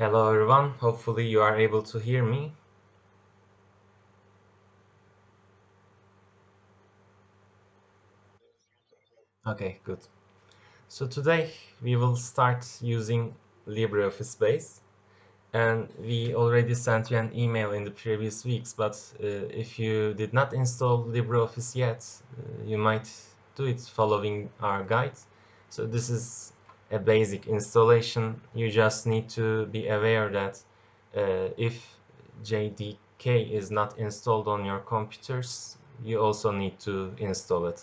Hello everyone, hopefully you are able to hear me. Okay, good. So today we will start using LibreOffice Base, and we already sent you an email in the previous weeks, but if you did not install LibreOffice yet, you might do it following our guide. So this is a basic installation. You just need to be aware that if JDK is not installed on your computers, you also need to install it.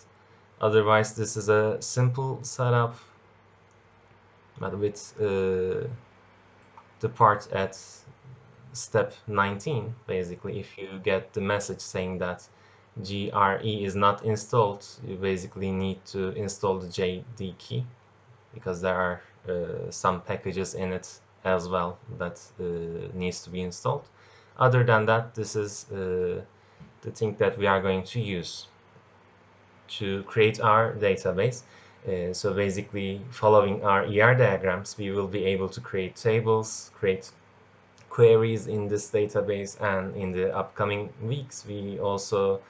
Otherwise, this is a simple setup, but with the part at step 19, basically, if you get the message saying that GRE is not installed, you basically need to install the JD key because there are some packages in it as well that needs to be installed. Other than that, this is the thing that we are going to use to create our database. So basically, following our ER diagrams, we will be able to create tables, create queries in this database, and in the upcoming weeks, we also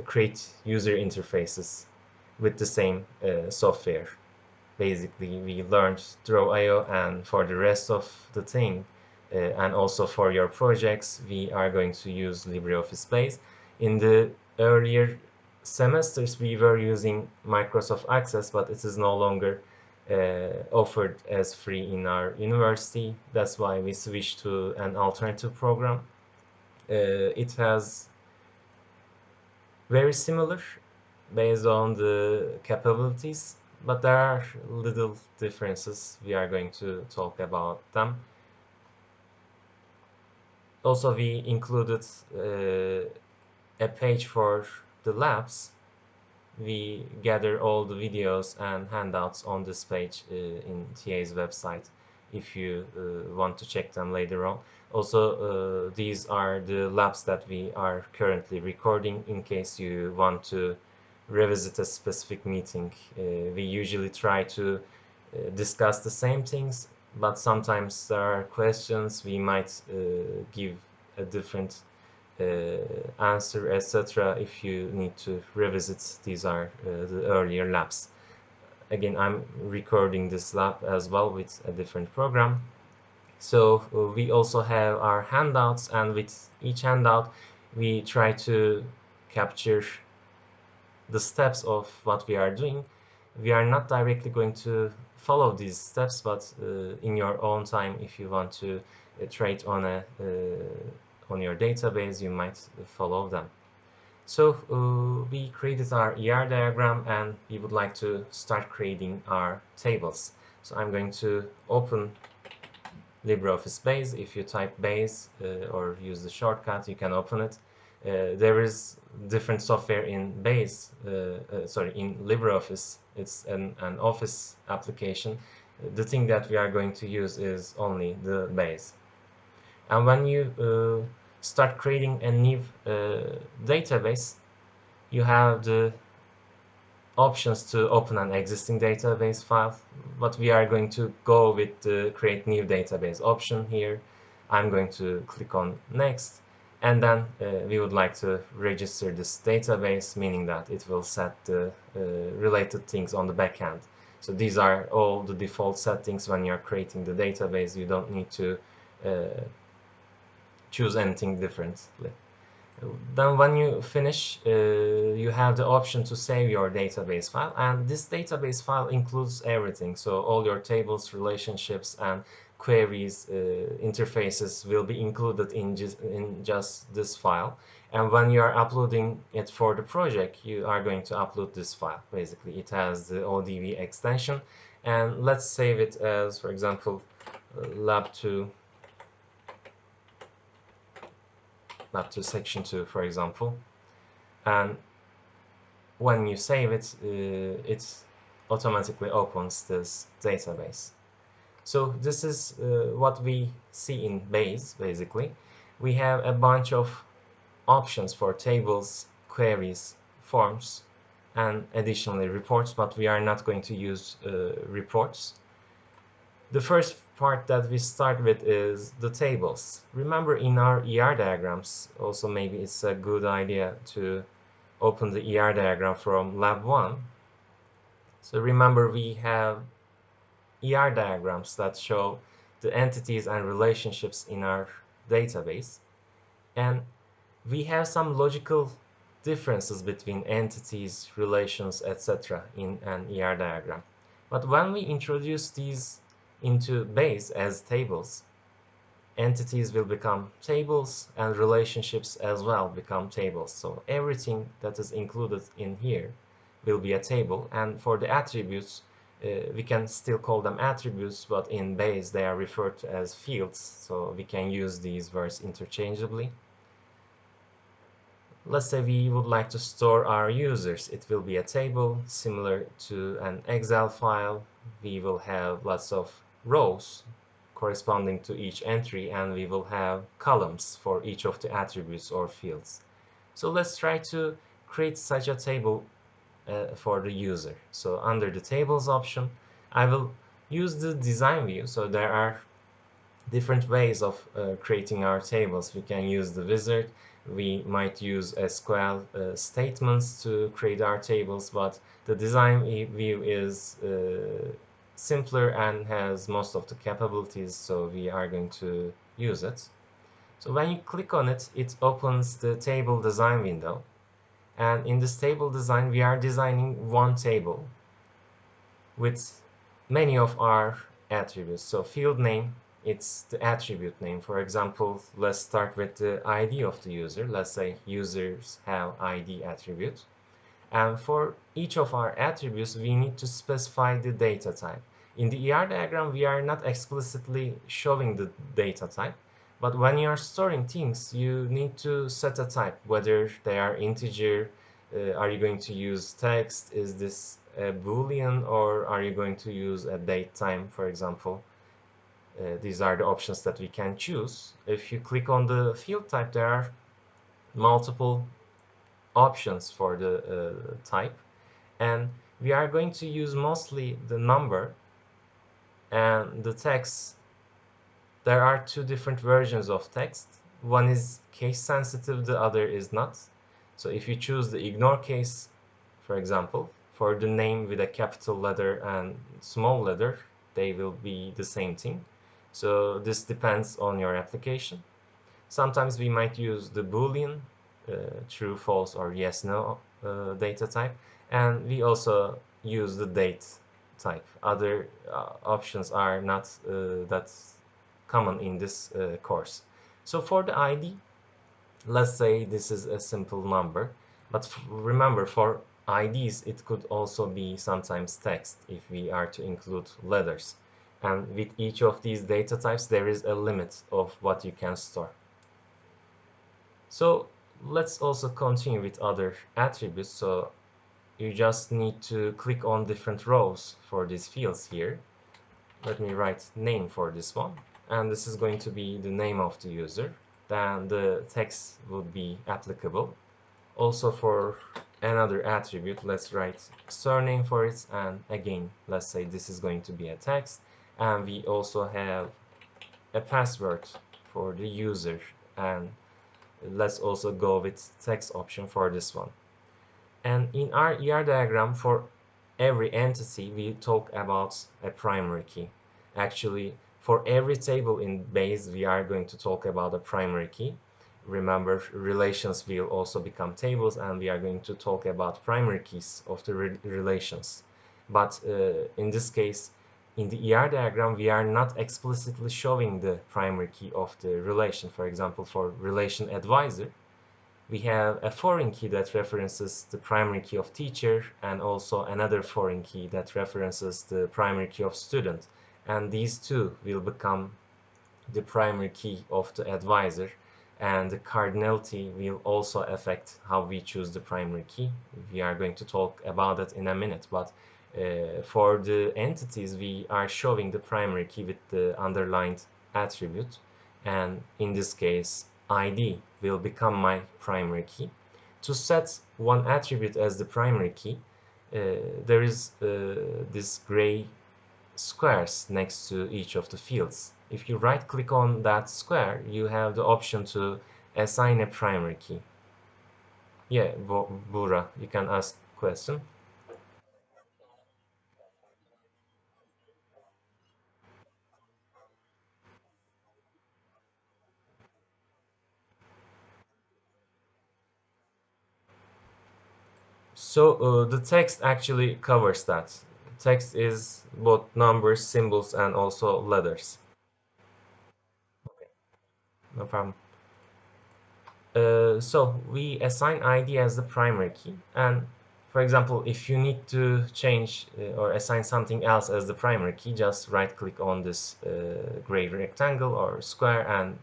create user interfaces with the same software. Basically, we learned Draw.io, and for the rest of the thing, and also for your projects, we are going to use LibreOffice Base. In the earlier semesters, we were using Microsoft Access, but it is no longer offered as free in our university. That's why we switched to an alternative program. It has very similar based on the capabilities, but there are little differences. We are going to talk about them. Also, we included a page for the labs. We gather all the videos and handouts on this page in TA's website if you want to check them later on. Also, these are the labs that we are currently recording in case you want to revisit a specific meeting. We usually try to discuss the same things, but sometimes there are questions we might give a different answer, etc. if you need to revisit. These are the earlier labs. Again, I'm recording this lab as well with a different program. So we also have our handouts, and with each handout we try to capture the steps of what we are doing. We are not directly going to follow these steps, but in your own time, if you want to trade on your database, you might follow them. So we created our ER diagram, and we would like to start creating our tables. So I'm going to open LibreOffice Base. If you type Base or use the shortcut, you can open it. There is different software in Base, in LibreOffice. It's an Office application. The thing that we are going to use is only the Base. And when you start creating a new database, you have the options to open an existing database file, but we are going to go with the create new database option here. I'm going to click on next, and then we would like to register this database, meaning that it will set the related things on the back end. So these are all the default settings when you're creating the database. You don't need to choose anything differently. Then when you finish, you have the option to save your database file, and this database file includes everything. So all your tables, relationships, and queries, interfaces will be included in just this file. And when you are uploading it for the project, you are going to upload this file. Basically, it has the ODB extension, and let's save it as, for example, lab2 section 2, for example. And when you save it, it automatically opens this database. So this is what we see in Base. Basically, we have a bunch of options for tables, queries, forms, and additionally reports, but we are not going to use reports. The first part that we start with is the tables. Remember, in our ER diagrams, also maybe it's a good idea to open the ER diagram from lab 1. So remember, we have ER diagrams that show the entities and relationships in our database, and we have some logical differences between entities, relations, etc. in an ER diagram. But when we introduce these into base as tables, entities will become tables and relationships as well become tables. So everything that is included in here will be a table, and for the attributes, we can still call them attributes, but in base they are referred to as fields, so we can use these words interchangeably. Let's say we would like to store our users. It will be a table similar to an Excel file. We will have lots of rows corresponding to each entry, and we will have columns for each of the attributes or fields. So let's try to create such a table for the user. So under the tables option, I will use the design view. So there are different ways of creating our tables. We can use the wizard. We might use SQL statements to create our tables, but the design view is simpler and has most of the capabilities, so we are going to use it. So when you click on it, it opens the table design window. And in this table design, we are designing one table with many of our attributes. So field name, it's the attribute name. For example, let's start with the ID of the user. Let's say users have ID attribute. And for each of our attributes, we need to specify the data type. In the ER diagram, we are not explicitly showing the data type, but when you are storing things, you need to set a type, whether they are integer, are you going to use text, is this a Boolean, or are you going to use a date time, for example. These are the options that we can choose. If you click on the field type, there are multiple options for the type, and we are going to use mostly the number and the text. There are two different versions of text. One is case sensitive, the other is not. So if you choose the ignore case, for example, for the name with a capital letter and small letter, they will be the same thing. So this depends on your application. Sometimes we might use the Boolean, true, false, or yes, no data type, and we also use the date type. Other options are not that common in this course. So for the ID, let's say this is a simple number, but remember, for IDs it could also be sometimes text if we are to include letters. And with each of these data types, there is a limit of what you can store. So let's also continue with other attributes. So you just need to click on different rows for these fields here. Let me write name for this one, and this is going to be the name of the user. Then the text would be applicable. Also for another attribute, let's write surname for it, and again, let's say this is going to be a text, and we also have a password for the user, and let's also go with text option for this one. And in our ER diagram, for every entity, we talk about a primary key. Actually, for every table in base, we are going to talk about a primary key. Remember, relations will also become tables, and we are going to talk about primary keys of the relations. But in this case, in the ER diagram, we are not explicitly showing the primary key of the relation. For example, for relation advisor, we have a foreign key that references the primary key of teacher, and also another foreign key that references the primary key of student. And these two will become the primary key of the advisor, and the cardinality will also affect how we choose the primary key. We are going to talk about it in a minute, but for the entities, we are showing the primary key with the underlined attribute, and in this case, ID will become my primary key. To set one attribute as the primary key, there is this gray squares next to each of the fields. If you right click on that square, you have the option to assign a primary key. Yeah, Bura, you can ask question. So the text actually covers that. Text is both numbers, symbols, and also letters. No problem. So we assign ID as the primary key, and for example, if you need to change or assign something else as the primary key, just right click on this gray rectangle or square and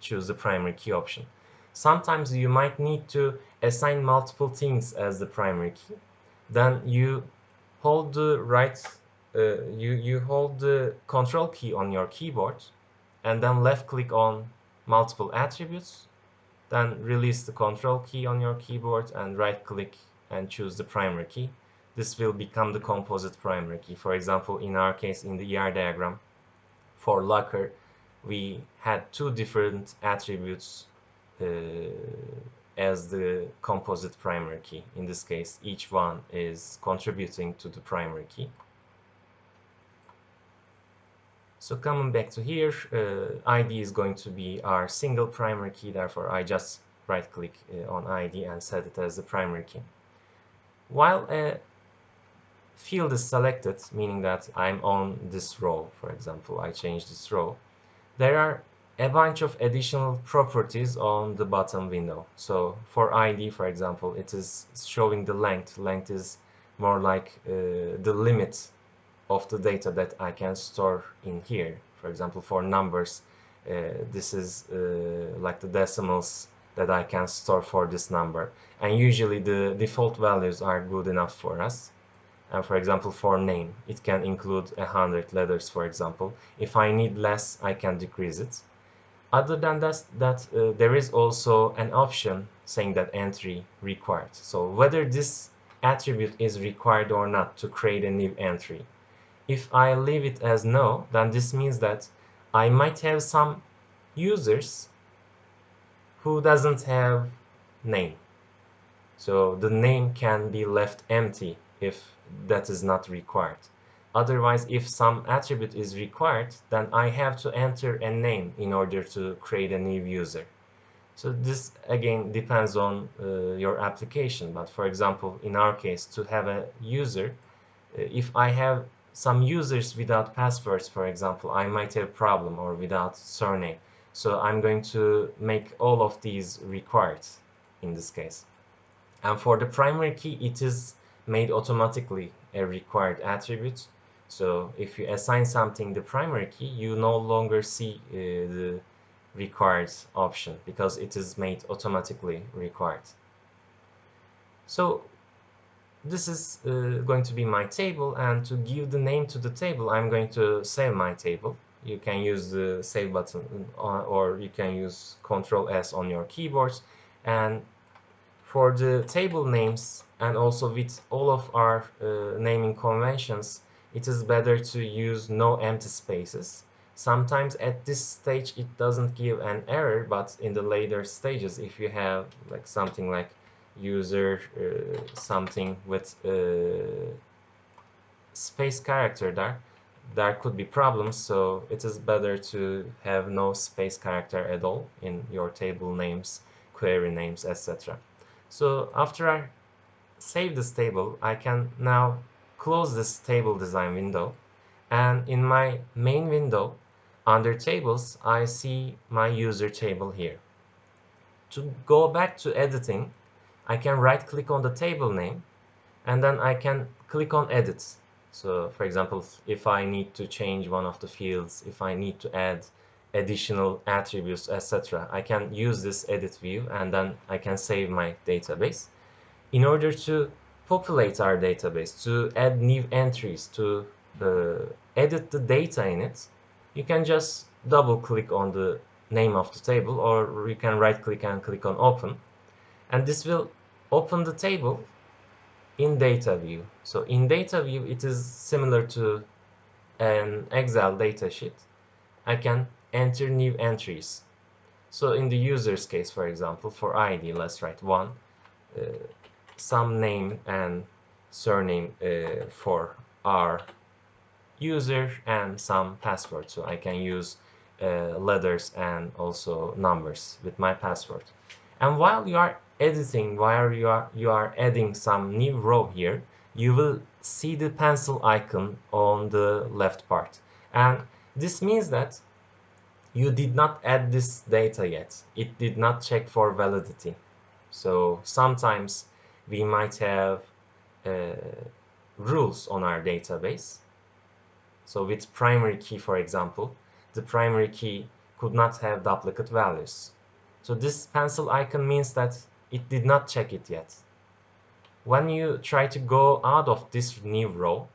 choose the primary key option. Sometimes you might need to assign multiple things as the primary key. Then you hold the you hold the control key on your keyboard, and then left click on multiple attributes, then release the control key on your keyboard and right click and choose the primary key. This will become the composite primary key. For example, in our case, in the ER diagram for locker, we had two different attributes uh, as the composite primary key. In this case, each one is contributing to the primary key. So coming back to here, ID is going to be our single primary key. Therefore, I just right click on ID and set it as the primary key. While a field is selected, meaning that I'm on this row, for example, I change this row, there are a bunch of additional properties on the bottom window. So for ID, for example, it is showing the length. Length is more like the limit of the data that I can store in here. For example, for numbers, this is like the decimals that I can store for this number. And usually the default values are good enough for us. And for example, for name, it can include 100 letters, for example. If I need less, I can decrease it. Other than that, there is also an option saying that entry required. So whether this attribute is required or not to create a new entry. If I leave it as no, then this means that I might have some users who doesn't have name. So the name can be left empty if that is not required. Otherwise, if some attribute is required, then I have to enter a name in order to create a new user. So this again depends on your application. But for example, in our case, to have a user, if I have some users without passwords, for example, I might have a problem, or without surname. So I'm going to make all of these required in this case. And for the primary key, it is made automatically a required attribute. So if you assign something the primary key, you no longer see the required option because it is made automatically required. So this is going to be my table, and to give the name to the table, I'm going to save my table. You can use the save button or you can use Ctrl S on your keyboards. And for the table names, and also with all of our naming conventions, it is better to use no empty spaces. Sometimes at this stage it doesn't give an error, but in the later stages, if you have like something like user something with space character there could be problems. So it is better to have no space character at all in your table names, query names, etc. So after I save this table, I can now close this table design window, and in my main window under tables I see my user table here. To go back to editing, I can right click on the table name, and then I can click on edit. So for example, if I need to change one of the fields, if I need to add additional attributes, etc., I can use this edit view, and then I can save my database. In order to populate our database, to add new entries, to edit the data in it, you can just double click on the name of the table, or you can right click and click on open, and this will open the table in data view. So in data view, it is similar to an Excel datasheet, I can enter new entries. So in the user's case, for example, for ID, let's write one, some name and surname for our user, and some password. So I can use letters and also numbers with my password. And while you are editing, while you are adding some new row here, you will see the pencil icon on the left part. And this means that you did not add this data yet. It did not check for validity. So sometimes we might have uh, rules on our database. So with primary key, for example, the primary key could not have duplicate values. So this pencil icon means that it did not check it yet. When you try to go out of this new row,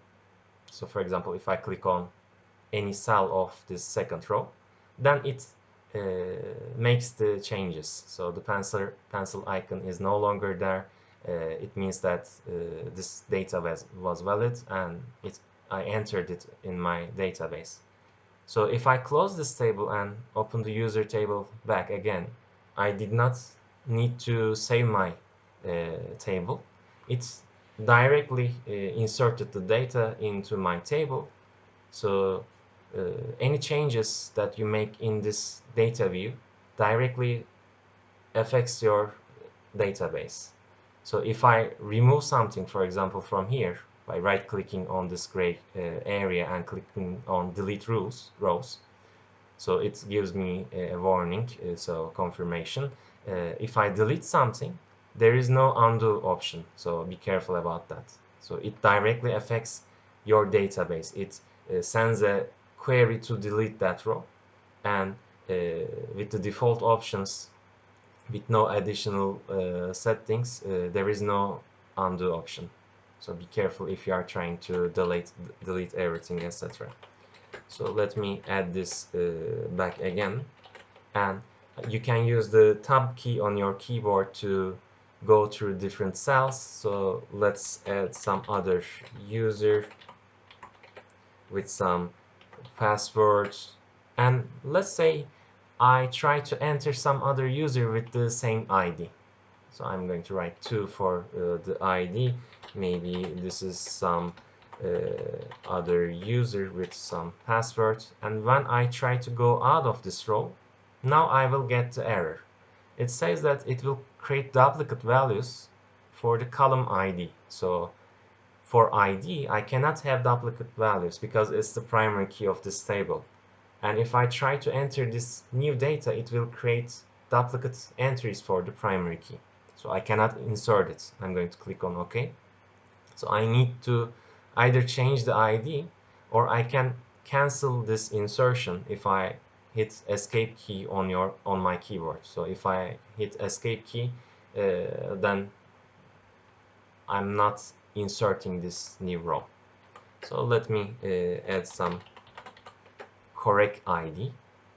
so for example, if I click on any cell of this second row, then it makes the changes. So the pencil icon is no longer there. It means that this data was valid, and I entered it in my database. So if I close this table and open the user table back again, I did not need to save my table. It's directly inserted the data into my table. So any changes that you make in this data view directly affects your database. So if I remove something, for example, from here, by right-clicking on this gray area and clicking on delete rows, so it gives me a warning, so confirmation. If I delete something, there is no undo option, so be careful about that. So it directly affects your database. It sends a query to delete that row, and with the default options, with no additional settings, there is no undo option. So be careful if you are trying to delete everything, etc. So let me add this back again, and you can use the tab key on your keyboard to go through different cells. So let's add some other user with some passwords, and let's say I try to enter some other user with the same ID. So I'm going to write 2 for the ID. Maybe this is some other user with some password. And when I try to go out of this row, now I will get the error. It says that it will create duplicate values for the column ID. So for ID, I cannot have duplicate values because it's the primary key of this table. And if I try to enter this new data, it will create duplicate entries for the primary key. So I cannot insert it. I'm going to click on OK. So I need to either change the ID, or I can cancel this insertion if I hit escape key on my keyboard. So if I hit escape key, then I'm not inserting this new row. So let me add some correct ID.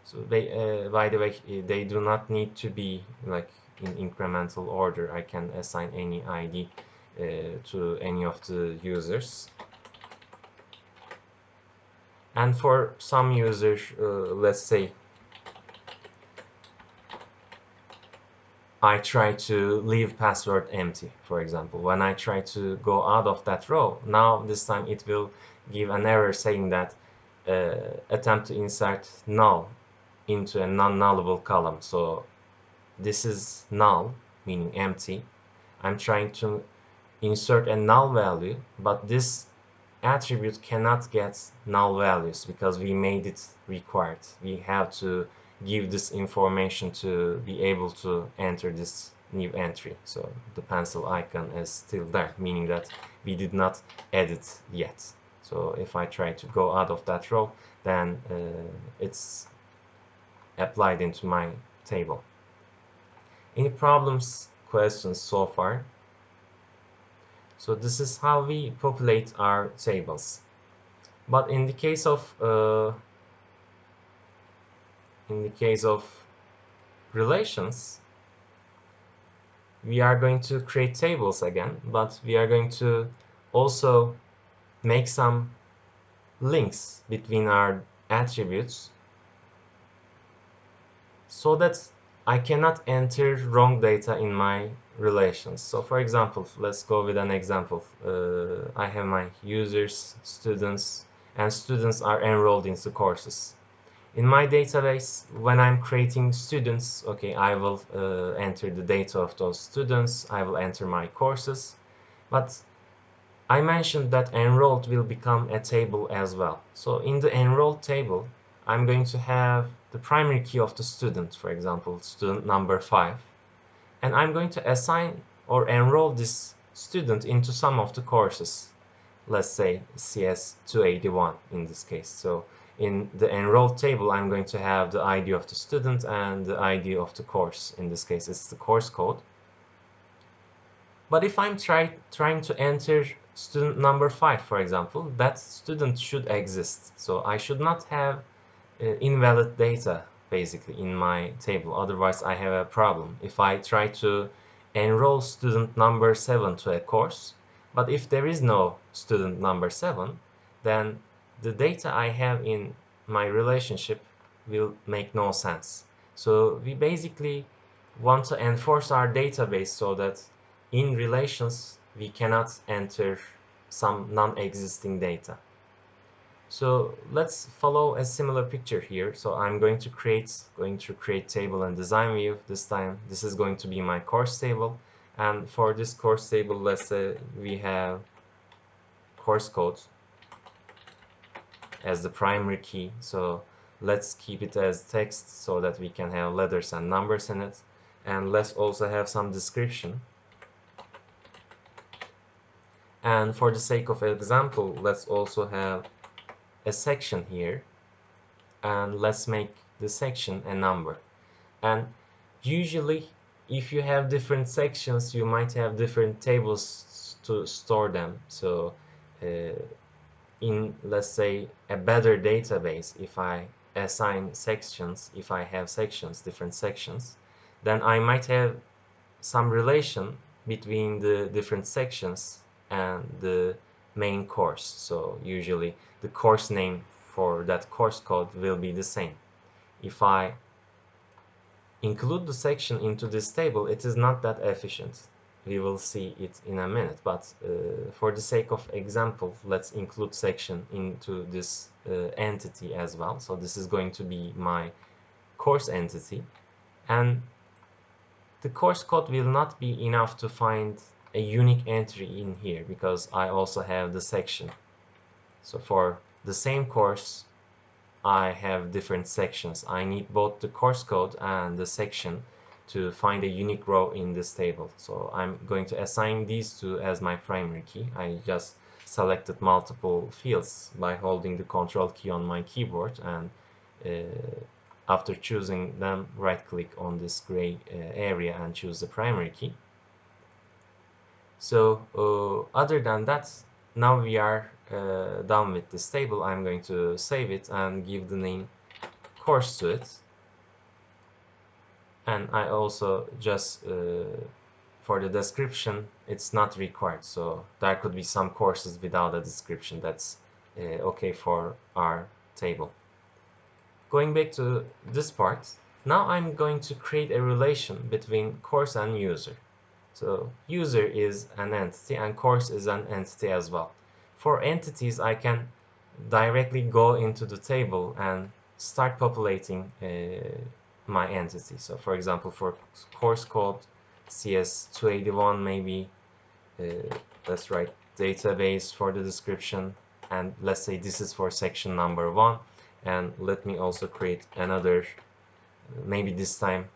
So they, by the way, they do not need to be like in incremental order. I can assign any ID to any of the users. And for some users, let's say I try to leave password empty, for example. When I try to go out of that row, now this time it will give an error saying that attempt to insert null into a non-nullable column. So this is null, meaning empty. I'm trying to insert a null value, but this attribute cannot get null values because we made it required. We have to give this information to be able to enter this new entry. So the pencil icon is still there, meaning that we did not add it yet. So if I try to go out of that row, then it's applied into my table. Any problems, questions so far? So this is how we populate our tables. But in the case of relations, we are going to create tables again, but we are going to also make some links between our attributes so that I cannot enter wrong data in my relations. So for example, let's go with an example. I have my users, students, and students are enrolled into courses. In my database, when I'm creating students, okay, I will enter the data of those students, I will enter my courses, but I mentioned that enrolled will become a table as well. So in the enrolled table, I'm going to have the primary key of the student, for example, student number 5, and I'm going to assign or enroll this student into some of the courses. Let's say CS281 in this case. So in the enrolled table, I'm going to have the ID of the student and the ID of the course. In this case, it's the course code. But if I'm trying to enter student number 5, for example, that student should exist. So I should not have invalid data basically in my table. Otherwise, I have a problem. If I try to enroll student number 7 to a course, but if there is no student number 7, then the data I have in my relationship will make no sense. So we basically want to enforce our database so that in relations we cannot enter some non-existing data. So let's follow a similar picture here. So I'm going to create table and design view. This time this is going to be my course table, and for this course table, let's say we have course code as the primary key. So let's keep it as text so that we can have letters and numbers in it, and let's also have some description. And for the sake of example, let's also have a section here, and let's make the section a number. And usually if you have different sections, you might have different tables to store them. So in, let's say, a better database, if I assign sections, if I have sections, different sections, then I might have some relation between the different sections and the main course. So usually the course name for that course code will be the same. If I include the section into this table, it is not that efficient. We will see it in a minute, but for the sake of example, let's include section into this entity as well. So this is going to be my course entity, and the course code will not be enough to find a unique entry in here because I also have the section. So for the same course, I have different sections. I need both the course code and the section to find a unique row in this table. So I'm going to assign these two as my primary key. I just selected multiple fields by holding the control key on my keyboard, and after choosing them, right click on this gray area and choose the primary key. So other than that, now we are done with this table. I'm going to save it and give the name course to it. And I also just for the description, it's not required. So there could be some courses without a description. That's okay for our table. Going back to this part, now I'm going to create a relation between course and user. So user is an entity and course is an entity as well. For entities, I can directly go into the table and start populating my entity. So for example, for course code CS281, maybe let's write database for the description, and let's say this is for section number 1, and let me also create another, maybe this time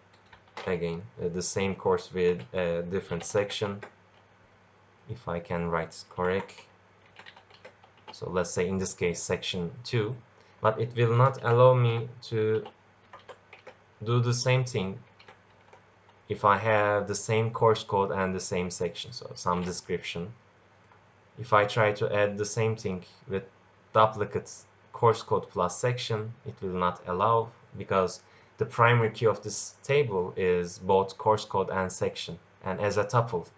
again the same course with a different section, if I can write correct. So let's say in this case section 2, but it will not allow me to do the same thing if I have the same course code and the same section, so some description. If I try to add the same thing with duplicate course code plus section, it will not allow, because the primary key of this table is both course code and section, and as a tuple,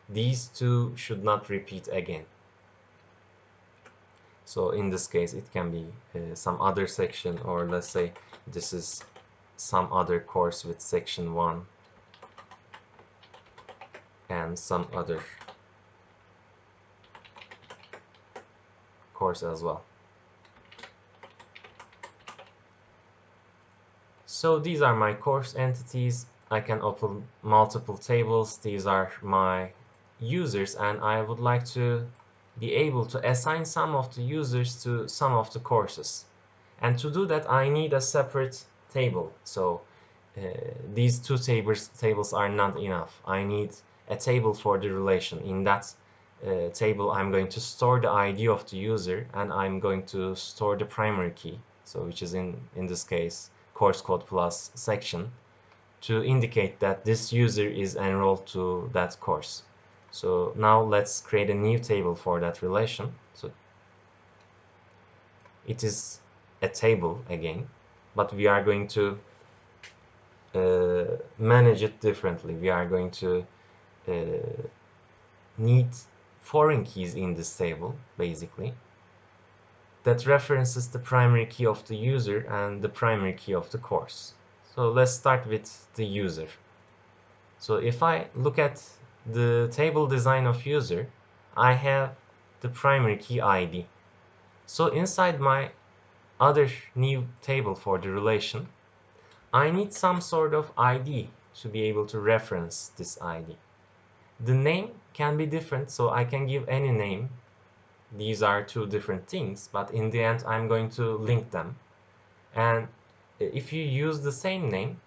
these two should not repeat again. So in this case, it can be some other section, or let's say this is some other course with section 1 and some other course as well. So these are my course entities. I can open multiple tables. These are my users, and I would like to be able to assign some of the users to some of the courses. And to do that, I need a separate table. So these two tables are not enough. I need a table for the relation. In that table, I'm going to store the ID of the user, and I'm going to store the primary key, so which is in this case course code plus section, to indicate that this user is enrolled to that course. So now let's create a new table for that relation. So it is a table again, but we are going to manage it differently. We are going to need foreign keys in this table, basically, that references the primary key of the user and the primary key of the course. So let's start with the user. So if I look at the table design of user, I have the primary key ID. So inside my other new table for the relation, I need some sort of ID to be able to reference this ID. The name can be different, so I can give any name. These are two different things, but in the end, I'm going to link them. And if you use the same name,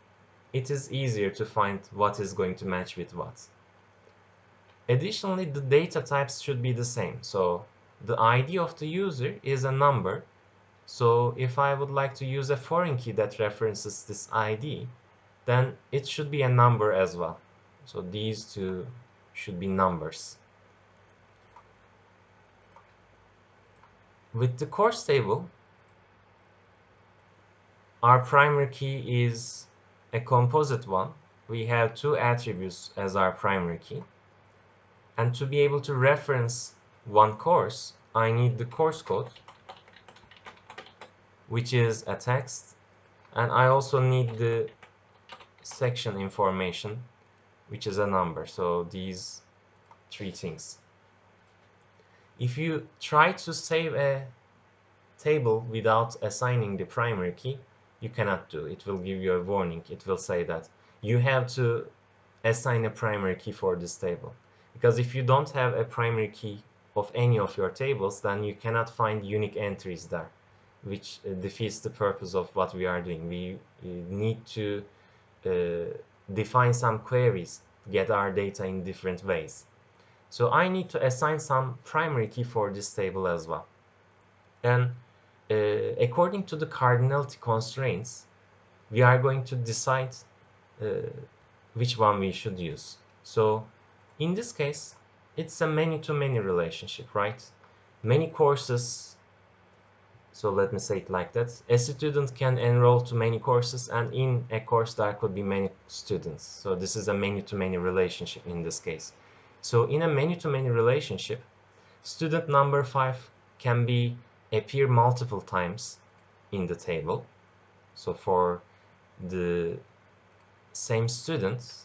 it is easier to find what is going to match with what. Additionally, the data types should be the same. So the ID of the user is a number. So if I would like to use a foreign key that references this ID, then it should be a number as well. So these two should be numbers. With the course table, our primary key is a composite one. We have two attributes as our primary key. And to be able to reference one course, I need the course code, which is a text, and I also need the section information, which is a number. So these three things. If you try to save a table without assigning the primary key, you cannot do. It will give you a warning. It will say that you have to assign a primary key for this table. Because if you don't have a primary key of any of your tables, then you cannot find unique entries there, which defeats the purpose of what we are doing. We need to define some queries, get our data in different ways. So I need to assign some primary key for this table as well. And according to the cardinality constraints, we are going to decide which one we should use. So in this case, it's a many-to-many relationship, right? Many courses, so let me say it like that. A student can enroll to many courses, and in a course there could be many students. So this is a many-to-many relationship in this case. So in a many-to-many relationship, student number 5 can appear multiple times in the table. So for the same student,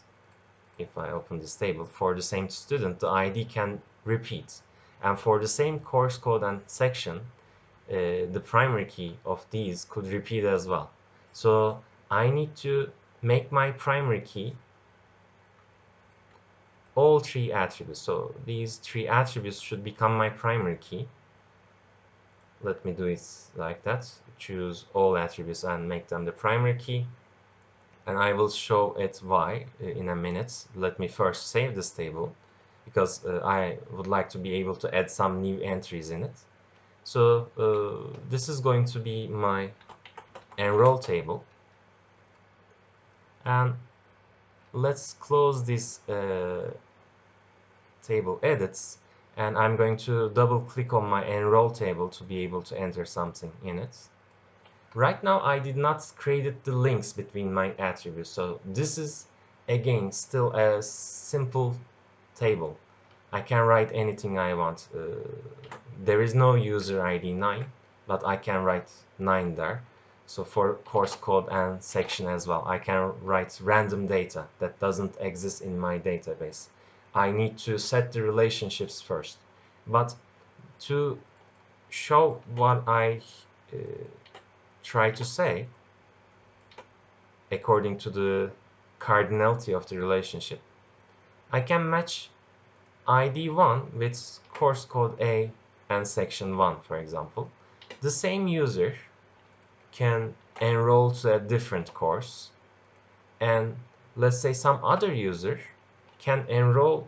if I open this table, for the same student, the ID can repeat. And for the same course code and section, the primary key of these could repeat as well. So I need to make my primary key all three attributes. So these three attributes should become my primary key. Let me do it like that. Choose all attributes and make them the primary key. And I will show it why in a minute. Let me first save this table, because I would like to be able to add some new entries in it. So this is going to be my enroll table. And let's close this table edits, and I'm going to double click on my enroll table to be able to enter something in it. Right now I did not create the links between my attributes, so this is again still a simple table. I can write anything I want. There is no user ID 9, but I can write 9 there. So for course code and section as well, I can write random data that doesn't exist in my database. I need to set the relationships first. But to show what I uh, try to say, according to the cardinality of the relationship, I can match ID 1 with course code A and section 1, for example. The same user can enroll to a different course, and let's say some other user can enroll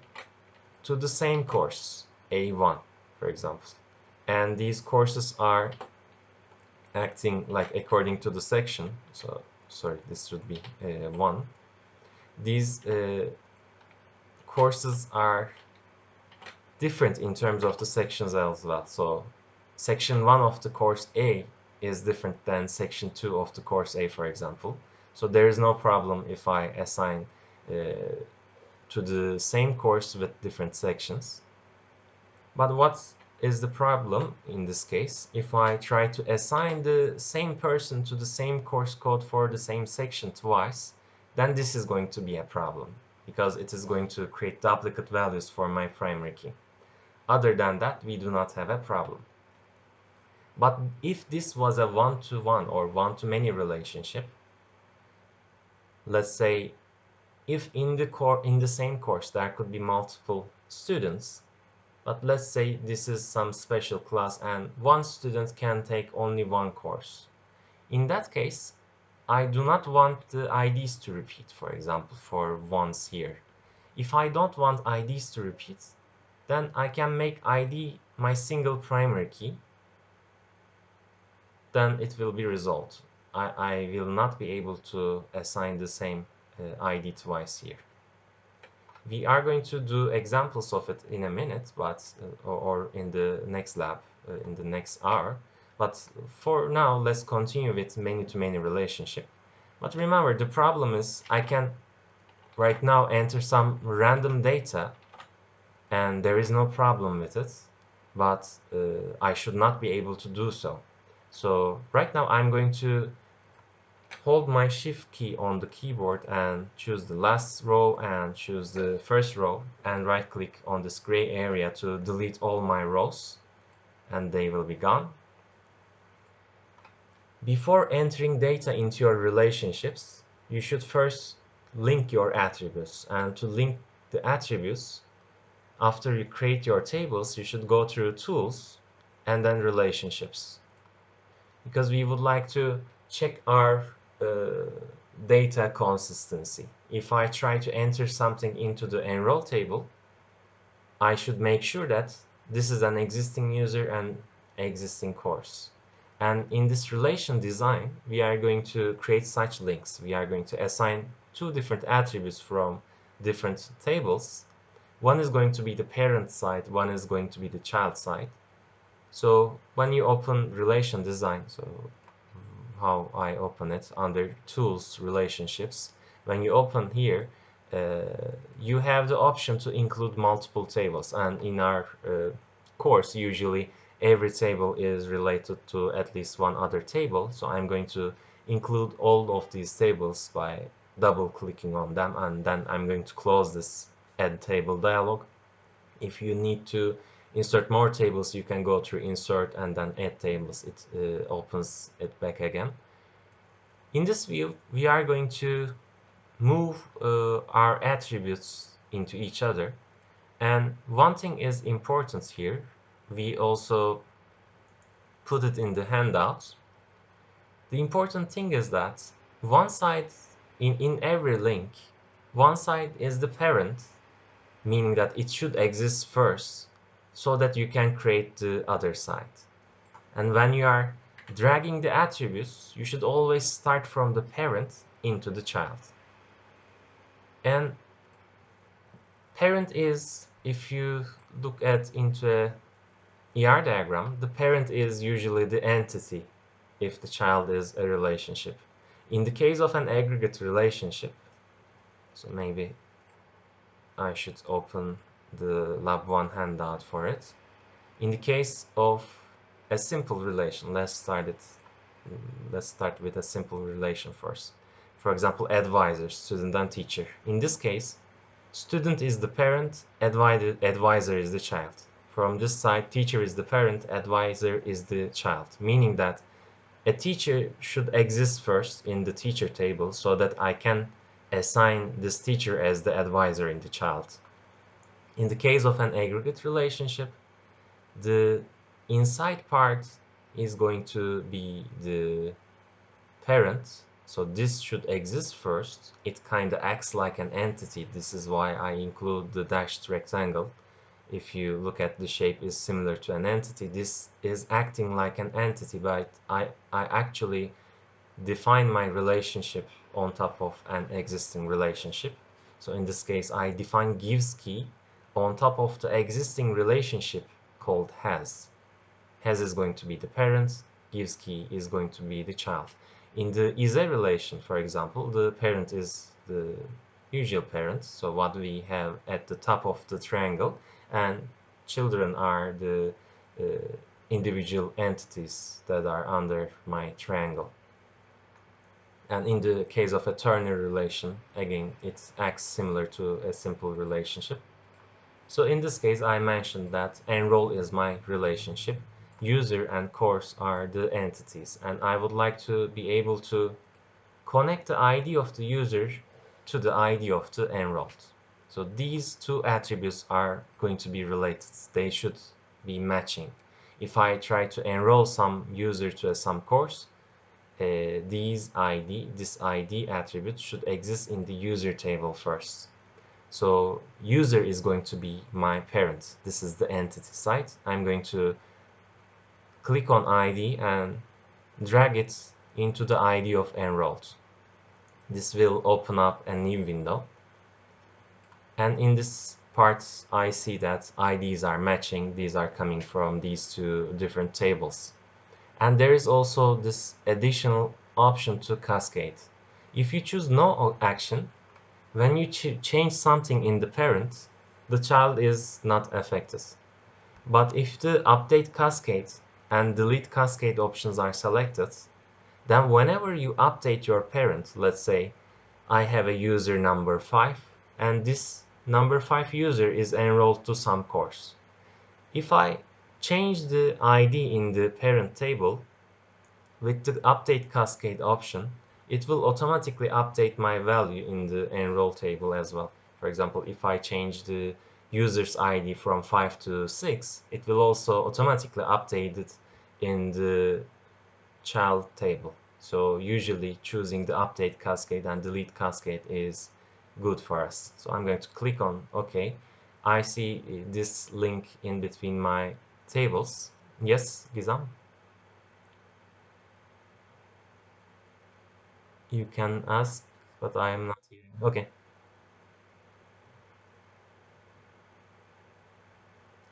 to the same course, A1, for example. And these courses are acting like according to the section. So, sorry, this should be 1. These courses are different in terms of the sections as well. So section 1 of the course A is different than section 2 of the course A, for example. So there is no problem if I assign to the same course with different sections. But what is the problem in this case? If I try to assign the same person to the same course code for the same section twice, then this is going to be a problem, because it is going to create duplicate values for my primary key. Other than that, we do not have a problem. But if this was a one-to-one or one-to-many relationship, let's say if in the same course there could be multiple students, but let's say this is some special class and one student can take only one course. In that case, I do not want the IDs to repeat, for example, for once here. If I don't want IDs to repeat, then I can make ID my single primary key. Then it will be resolved. I will not be able to assign the same ID twice here. We are going to do examples of it in a minute, but or in the next lab, in the next hour. But for now, let's continue with many-to-many relationship. But remember, the problem is I can right now enter some random data, and there is no problem with it, but I should not be able to do so. So right now I'm going to hold my shift key on the keyboard and choose the last row and choose the first row, and right click on this gray area to delete all my rows, and they will be gone. Before entering data into your relationships, you should first link your attributes, and to link the attributes, after you create your tables, you should go through tools and then relationships, because we would like to check our data consistency. If I try to enter something into the enroll table, I should make sure that this is an existing user and existing course. And in this relation design, we are going to create such links. We are going to assign two different attributes from different tables. One is going to be the parent side, one is going to be the child side. So when you open relation design, so how I open it under tools relationships, when you open here, you have the option to include multiple tables, and in our course usually every table is related to at least one other table, so I'm going to include all of these tables by double clicking on them, and then I'm going to close this add table dialog. If you need to insert more tables, you can go through insert and then add tables. It opens it back again. In this view, we are going to move our attributes into each other. And one thing is important here. We also put it in the handout. The important thing is that one side, in every link, one side is the parent, meaning that it should exist first so that you can create the other side. And when you are dragging the attributes, you should always start from the parent into the child. And parent is, if you look at into a ER diagram, the parent is usually the entity if the child is a relationship. In the case of an aggregate relationship, so maybe I should open the Lab 1 handout for it. In the case of a simple relation, let's start with a simple relation first. For example, advisor, student and teacher. In this case, student is the parent, advisor is the child. From this side, teacher is the parent, advisor is the child, meaning that a teacher should exist first in the teacher table so that I can assign this teacher as the advisor in the child. In the case of an aggregate relationship, the inside part is going to be the parent. So this should exist first. It kind of acts like an entity. This is why I include the dashed rectangle. If you look at the shape is similar to an entity, this is acting like an entity, but I actually define my relationship on top of an existing relationship. So in this case, I define gives key on top of the existing relationship called has. Has is going to be the parent, gives key is going to be the child. In the is a relation, for example, the parent is the usual parent, so what we have at the top of the triangle, and children are the uh, individual entities that are under my triangle. And in the case of a ternary relation, again, it acts similar to a simple relationship. So in this case, I mentioned that enroll is my relationship, user and course are the entities, and I would like to be able to connect the ID of the user to the ID of the enrolled. So these two attributes are going to be related. They should be matching. If I try to enroll some user to some course, this ID attribute should exist in the user table first. So user is going to be my parent. This is the entity side. I'm going to click on ID and drag it into the ID of enrolled. This will open up a new window. And in this part, I see that IDs are matching. These are coming from these two different tables. And there is also this additional option to cascade. If you choose no action, when you change something in the parent, the child is not affected. But if the update cascade and delete cascade options are selected, then whenever you update your parent, let's say I have a user number 5, and this number 5 user is enrolled to some course. If I change the ID in the parent table, with the update cascade option, it will automatically update my value in the enroll table as well. For example, if I change the user's ID from 5 to 6, it will also automatically update it in the child table. So usually choosing the update cascade and delete cascade is good for us. So I'm going to click on OK. I see this link in between my tables. Yes, Gizam? You can ask, but I am not hearing. Okay.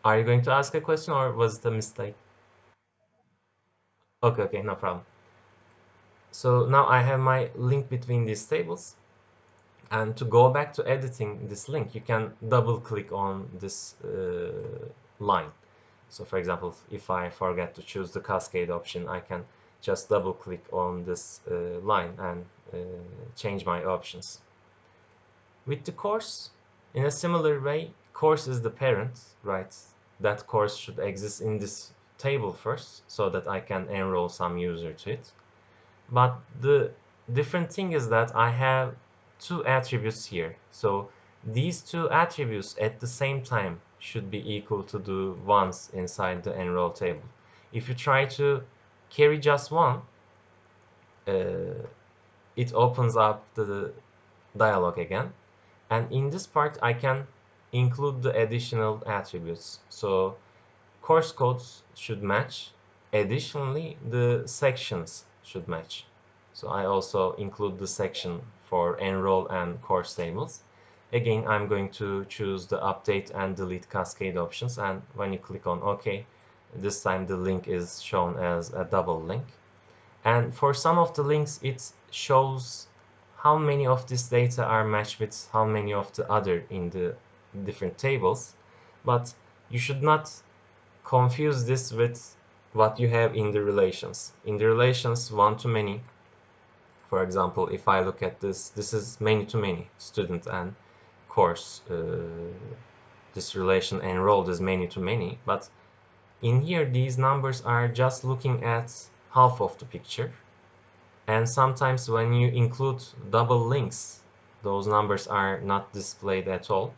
Are you going to ask a question or was it a mistake? Okay, okay, no problem. So now I have my link between these tables. And to go back to editing this link, you can double click on this line. So for example, if I forget to choose the cascade option, I can just double click on this line and change my options. With the course, in a similar way, course is the parent, right? That course should exist in this table first so that I can enroll some user to it. But the different thing is that I have two attributes here. So these two attributes at the same time should be equal to the ones inside the enroll table. If you try to carry just one, uh, it opens up the dialog again. And in this part, I can include the additional attributes. So course codes should match. Additionally, the sections should match. So I also include the section for enroll and course tables. Again, I'm going to choose the update and delete cascade options. And when you click on OK, this time the link is shown as a double link. And for some of the links, it shows how many of this data are matched with how many of the other in the different tables. But you should not confuse this with what you have in the relations. In the relations one-to-many, for example, if I look at this is many-to-many, student and course. This relation enrolled is many-to-many, but in here these numbers are just looking at half of the picture. And sometimes when you include double links, those numbers are not displayed at all.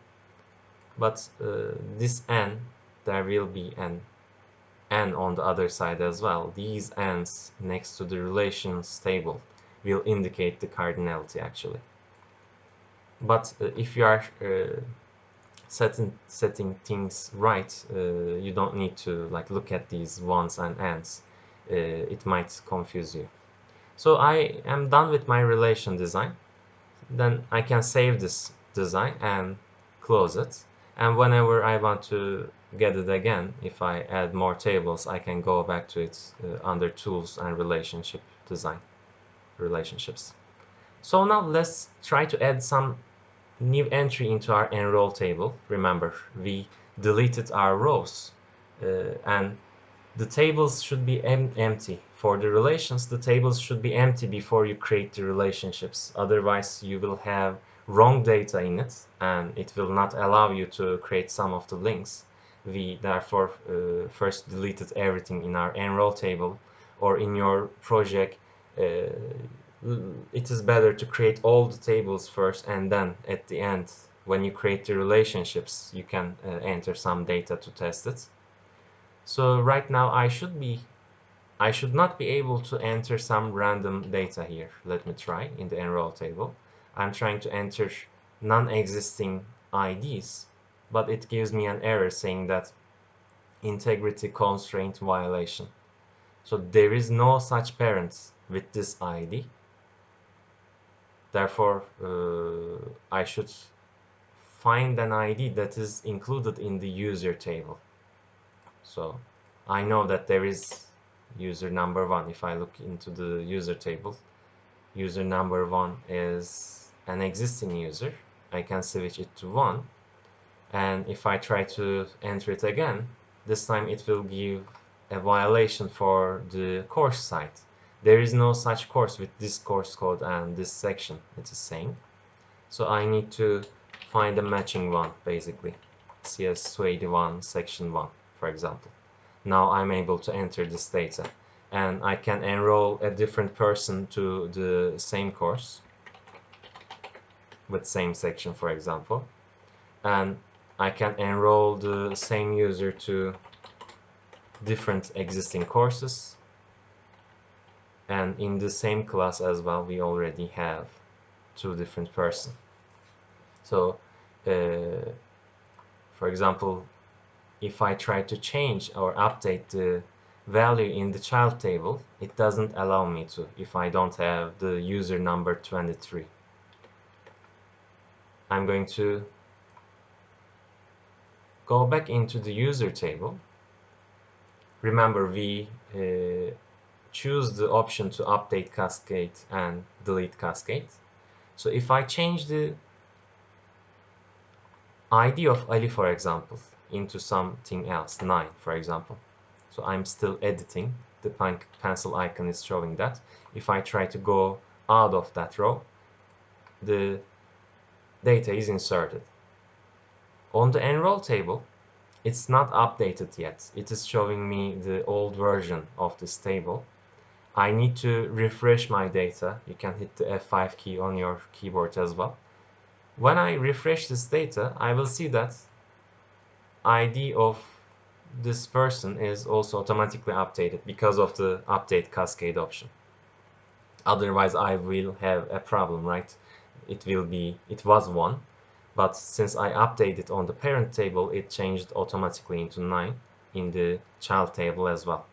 But this n, there will be an n on the other side as well. These n's next to the relations table will indicate the cardinality actually. But if you are setting things right, you don't need to like look at these ones and n's. It might confuse you. So I am done with my relation design. Then I can save this design and close it. And whenever I want to get it again, if I add more tables, I can go back to it under tools and relationship design, relationships. So now let's try to add some new entry into our enroll table. Remember, we deleted our rows and the tables should be empty. For the relations, the tables should be empty before you create the relationships. Otherwise, you will have wrong data in it, and it will not allow you to create some of the links. We therefore first deleted everything in our enroll table, or in your project. It is better to create all the tables first, and then at the end, when you create the relationships, you can enter some data to test it. So right now I should not be able to enter some random data here. Let me try in the enroll table. I'm trying to enter non-existing IDs, but it gives me an error saying that integrity constraint violation. So there is no such parent with this ID. Therefore, I should find an ID that is included in the user table. So I know that there is user number 1. If I look into the user table, user number 1 is an existing user. I can switch it to 1. And if I try to enter it again, this time it will give a violation for the course site. There is no such course with this course code and this section, it is saying. So I need to find a matching one, basically. CS281 section 1, for example. Now I'm able to enter this data, and I can enroll a different person to the same course with same section, for example, and I can enroll the same user to different existing courses, and in the same class as well we already have 2 different persons. So for example, if I try to change or update the value in the child table, it doesn't allow me to if I don't have the user number 23. I'm going to go back into the user table. Remember, we choose the option to update cascade and delete cascade. So if I change the ID of Ali, for example, into something else, 9, for example. So I'm still editing. The pencil icon is showing that. If I try to go out of that row, the data is inserted. On the enroll table, it's not updated yet. It is showing me the old version of this table. I need to refresh my data. You can hit the F5 key on your keyboard as well. When I refresh this data, I will see that ID of this person is also automatically updated because of the update cascade option. Otherwise, I will have a problem, right? It was 1, but since I updated on the parent table, it changed automatically into 9 in the child table as well.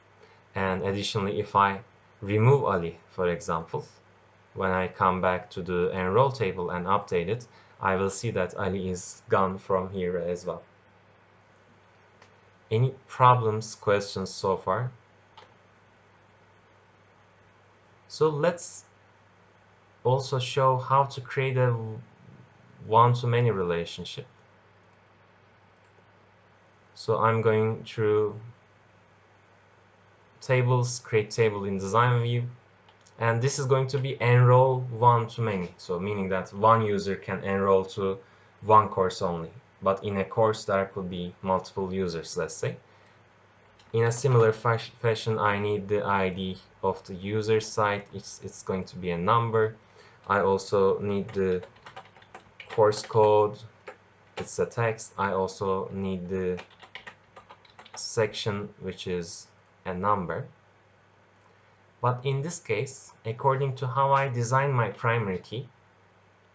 And additionally, if I remove Ali, for example, when I come back to the enroll table and update it, I will see that Ali is gone from here as well. Any problems, questions so far? So let's also show how to create a one-to-many relationship. So I'm going through tables, create table in design view, and this is going to be enroll one to many, so meaning that one user can enroll to one course only, but in a course there could be multiple users, let's say. In a similar fashion, I need the ID of the user side. It's going to be a number. I also need the course code. It's a text. I also need the section, which is a number. But in this case, according to how I design my primary key,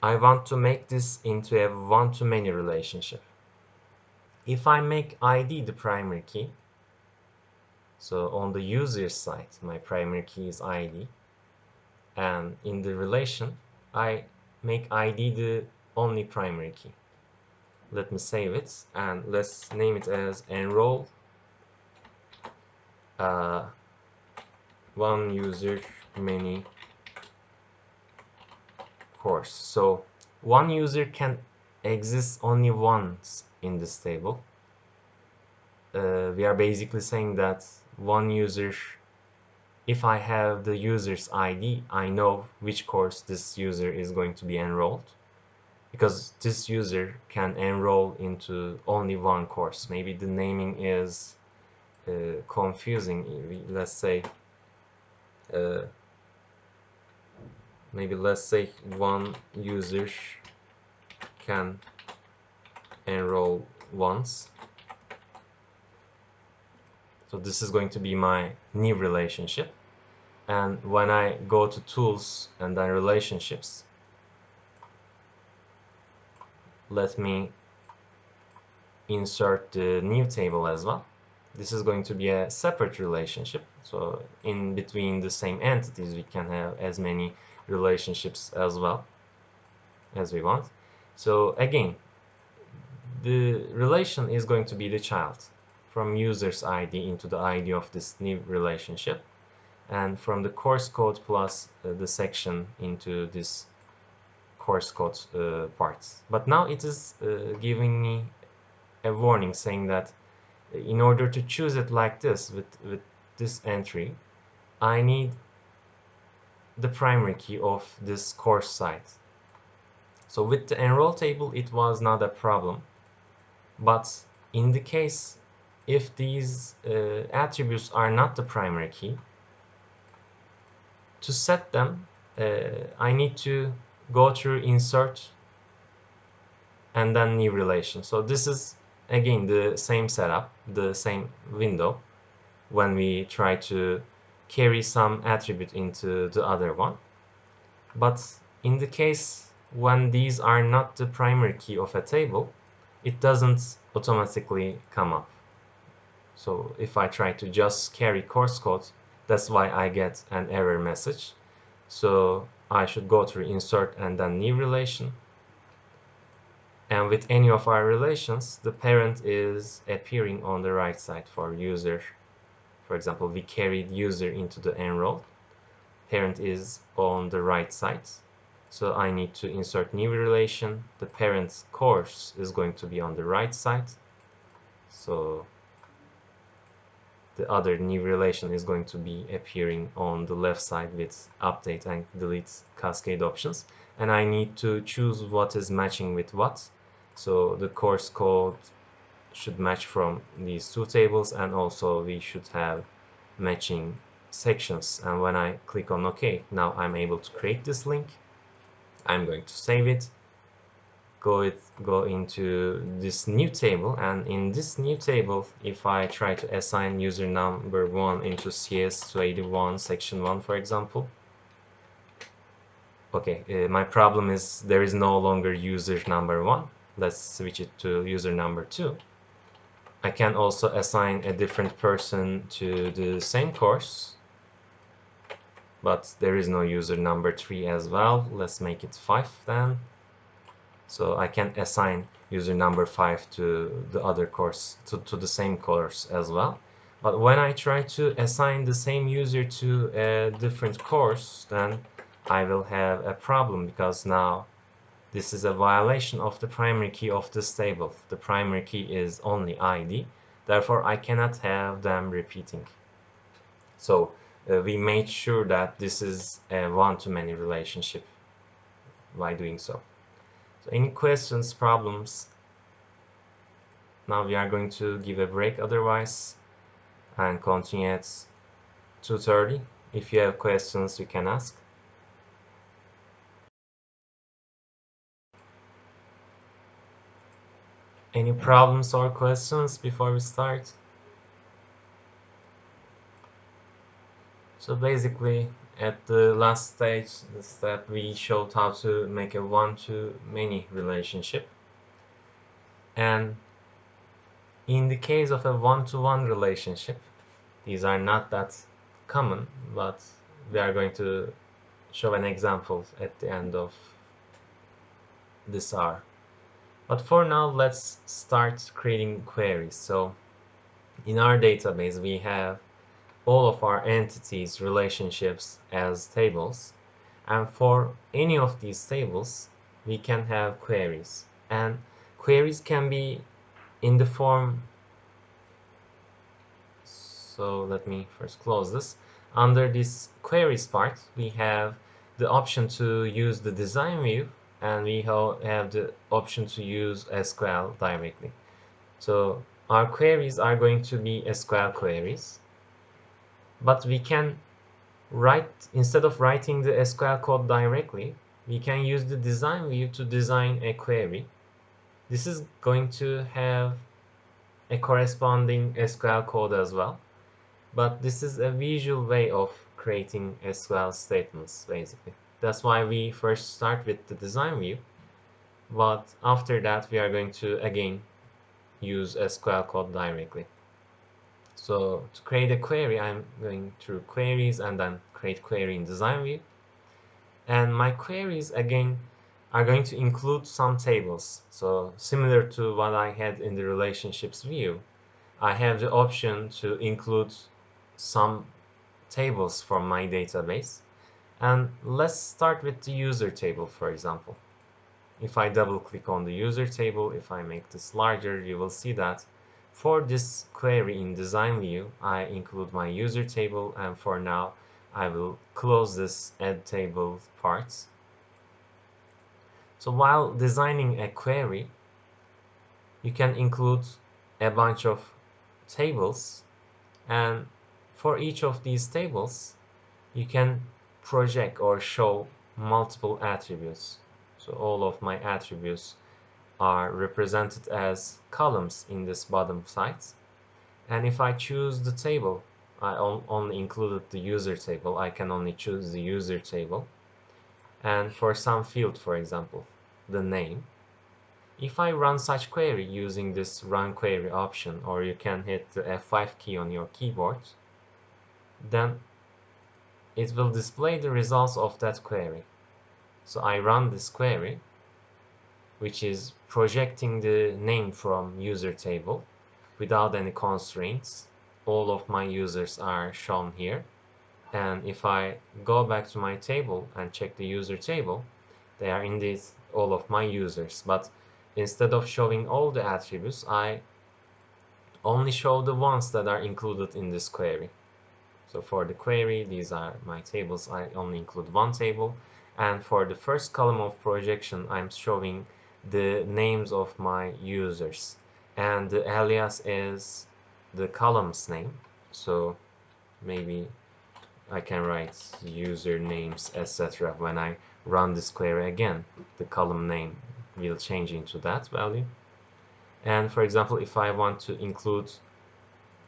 I want to make this into a one-to-many relationship. If I make ID the primary key, so on the user side, my primary key is ID, and in the relation, I make ID the only primary key. Let me save it, and let's name it as enroll one user many course. So one user can exist only once in this table. We are basically saying that one user, if I have the user's ID, I know which course this user is going to be enrolled, because this user can enroll into only one course. Maybe the naming is confusing. Let's say one user can enroll once. So this is going to be my new relationship. And when I go to tools and then relationships, let me insert the new table as well. This is going to be a separate relationship. So in between the same entities, we can have as many relationships as well as we want. So again, the relation is going to be the child from user's ID into the ID of this new relationship, and from the course code plus the section into this course code parts. But now it is giving me a warning saying that in order to choose it like this with this entry, I need the primary key of this course site. So with the enroll table, it was not a problem. But in the case, if these attributes are not the primary key, to set them, I need to go through insert and then new relation. So this is again the same setup, the same window when we try to carry some attribute into the other one. But in the case when these are not the primary key of a table, it doesn't automatically come up. So if I try to just carry course code, that's why I get an error message. So I should go through insert and then new relation. And with any of our relations, the parent is appearing on the right side for user. For example, we carried user into the enroll. Parent is on the right side. So I need to insert new relation. The parent's course is going to be on the right side. So the other new relation is going to be appearing on the left side with update and delete cascade options. And I need to choose what is matching with what. So the course code should match from these two tables, and also we should have matching sections. And when I click on OK, now I'm able to create this link. I'm going to save it, go into this new table, and in this new table, if I try to assign user number 1 into CS281 section 1, for example, okay, my problem is there is no longer user number 1. Let's switch it to user number 2. I can also assign a different person to the same course, but there is no user number 3 as well. Let's make it 5 then. So I can assign user number 5 to the other course, to the same course as well. But when I try to assign the same user to a different course, then I will have a problem, because now this is a violation of the primary key of this table. The primary key is only ID. Therefore, I cannot have them repeating. So we made sure that this is a one-to-many relationship by doing so. So any questions, problems? Now we are going to give a break otherwise and continue at 2:30. If you have questions, you can ask. Any problems or questions before we start? So basically, at the last stage, the step, we showed how to make a one-to-many relationship. And in the case of a one-to-one relationship, these are not that common, but we are going to show an example at the end of this hour. But for now, let's start creating queries. So in our database, we have all of our entities, relationships as tables. And for any of these tables, we can have queries. And queries can be in the form, so let me first close this. Under this queries part, we have the option to use the design view, and we have the option to use SQL directly. So our queries are going to be SQL queries, but we can write, instead of writing the SQL code directly, we can use the design view to design a query. This is going to have a corresponding SQL code as well, but this is a visual way of creating SQL statements, basically. That's why we first start with the design view, but after that we are going to again use SQL code directly. So to create a query, I'm going through queries and then create query in design view. And my queries again are going to include some tables. So similar to what I had in the relationships view, I have the option to include some tables from my database. And let's start with the user table, for example. If I double click on the user table, if I make this larger, you will see that for this query in design view, I include my user table, and for now, I will close this add table part. So while designing a query, you can include a bunch of tables, and for each of these tables, you can project or show multiple attributes. So all of my attributes are represented as columns in this bottom side. And if I choose the table, I only included the user table, I can only choose the user table. And for some field, for example, the name, if I run such query using this run query option, or you can hit the F5 key on your keyboard, then it will display the results of that query. So I run this query, which is projecting the name from user table without any constraints. All of my users are shown here. And if I go back to my table and check the user table, they are indeed all of my users. But instead of showing all the attributes, I only show the ones that are included in this query. So for the query, these are my tables. I only include one table. And for the first column of projection, I'm showing the names of my users. And the alias is the column's name. So maybe I can write usernames, etc. When I run this query again, the column name will change into that value. And for example, if I want to include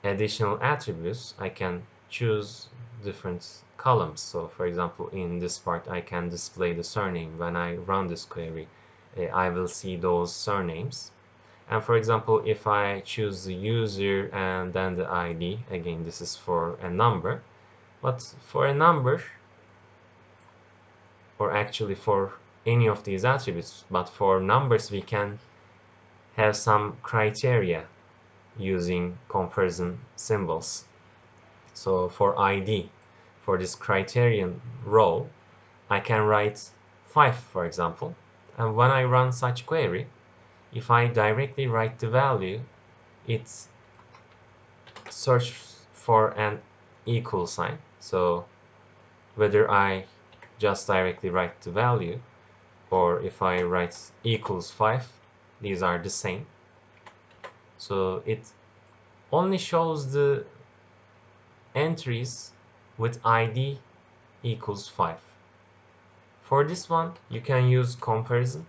additional attributes, I can choose different columns. So for example, in this part, I can display the surname. When I run this query, I will see those surnames. And for example, if I choose the user and then the ID, again, this is for a number. But for a number, or actually for any of these attributes, but for numbers, we can have some criteria using comparison symbols. So for ID, for this criterion row, I can write 5, for example. And when I run such query, if I directly write the value, it search for an equal sign. So whether I just directly write the value or if I write equals 5, these are the same. So it only shows the entries with ID equals 5. For this one, you can use comparison.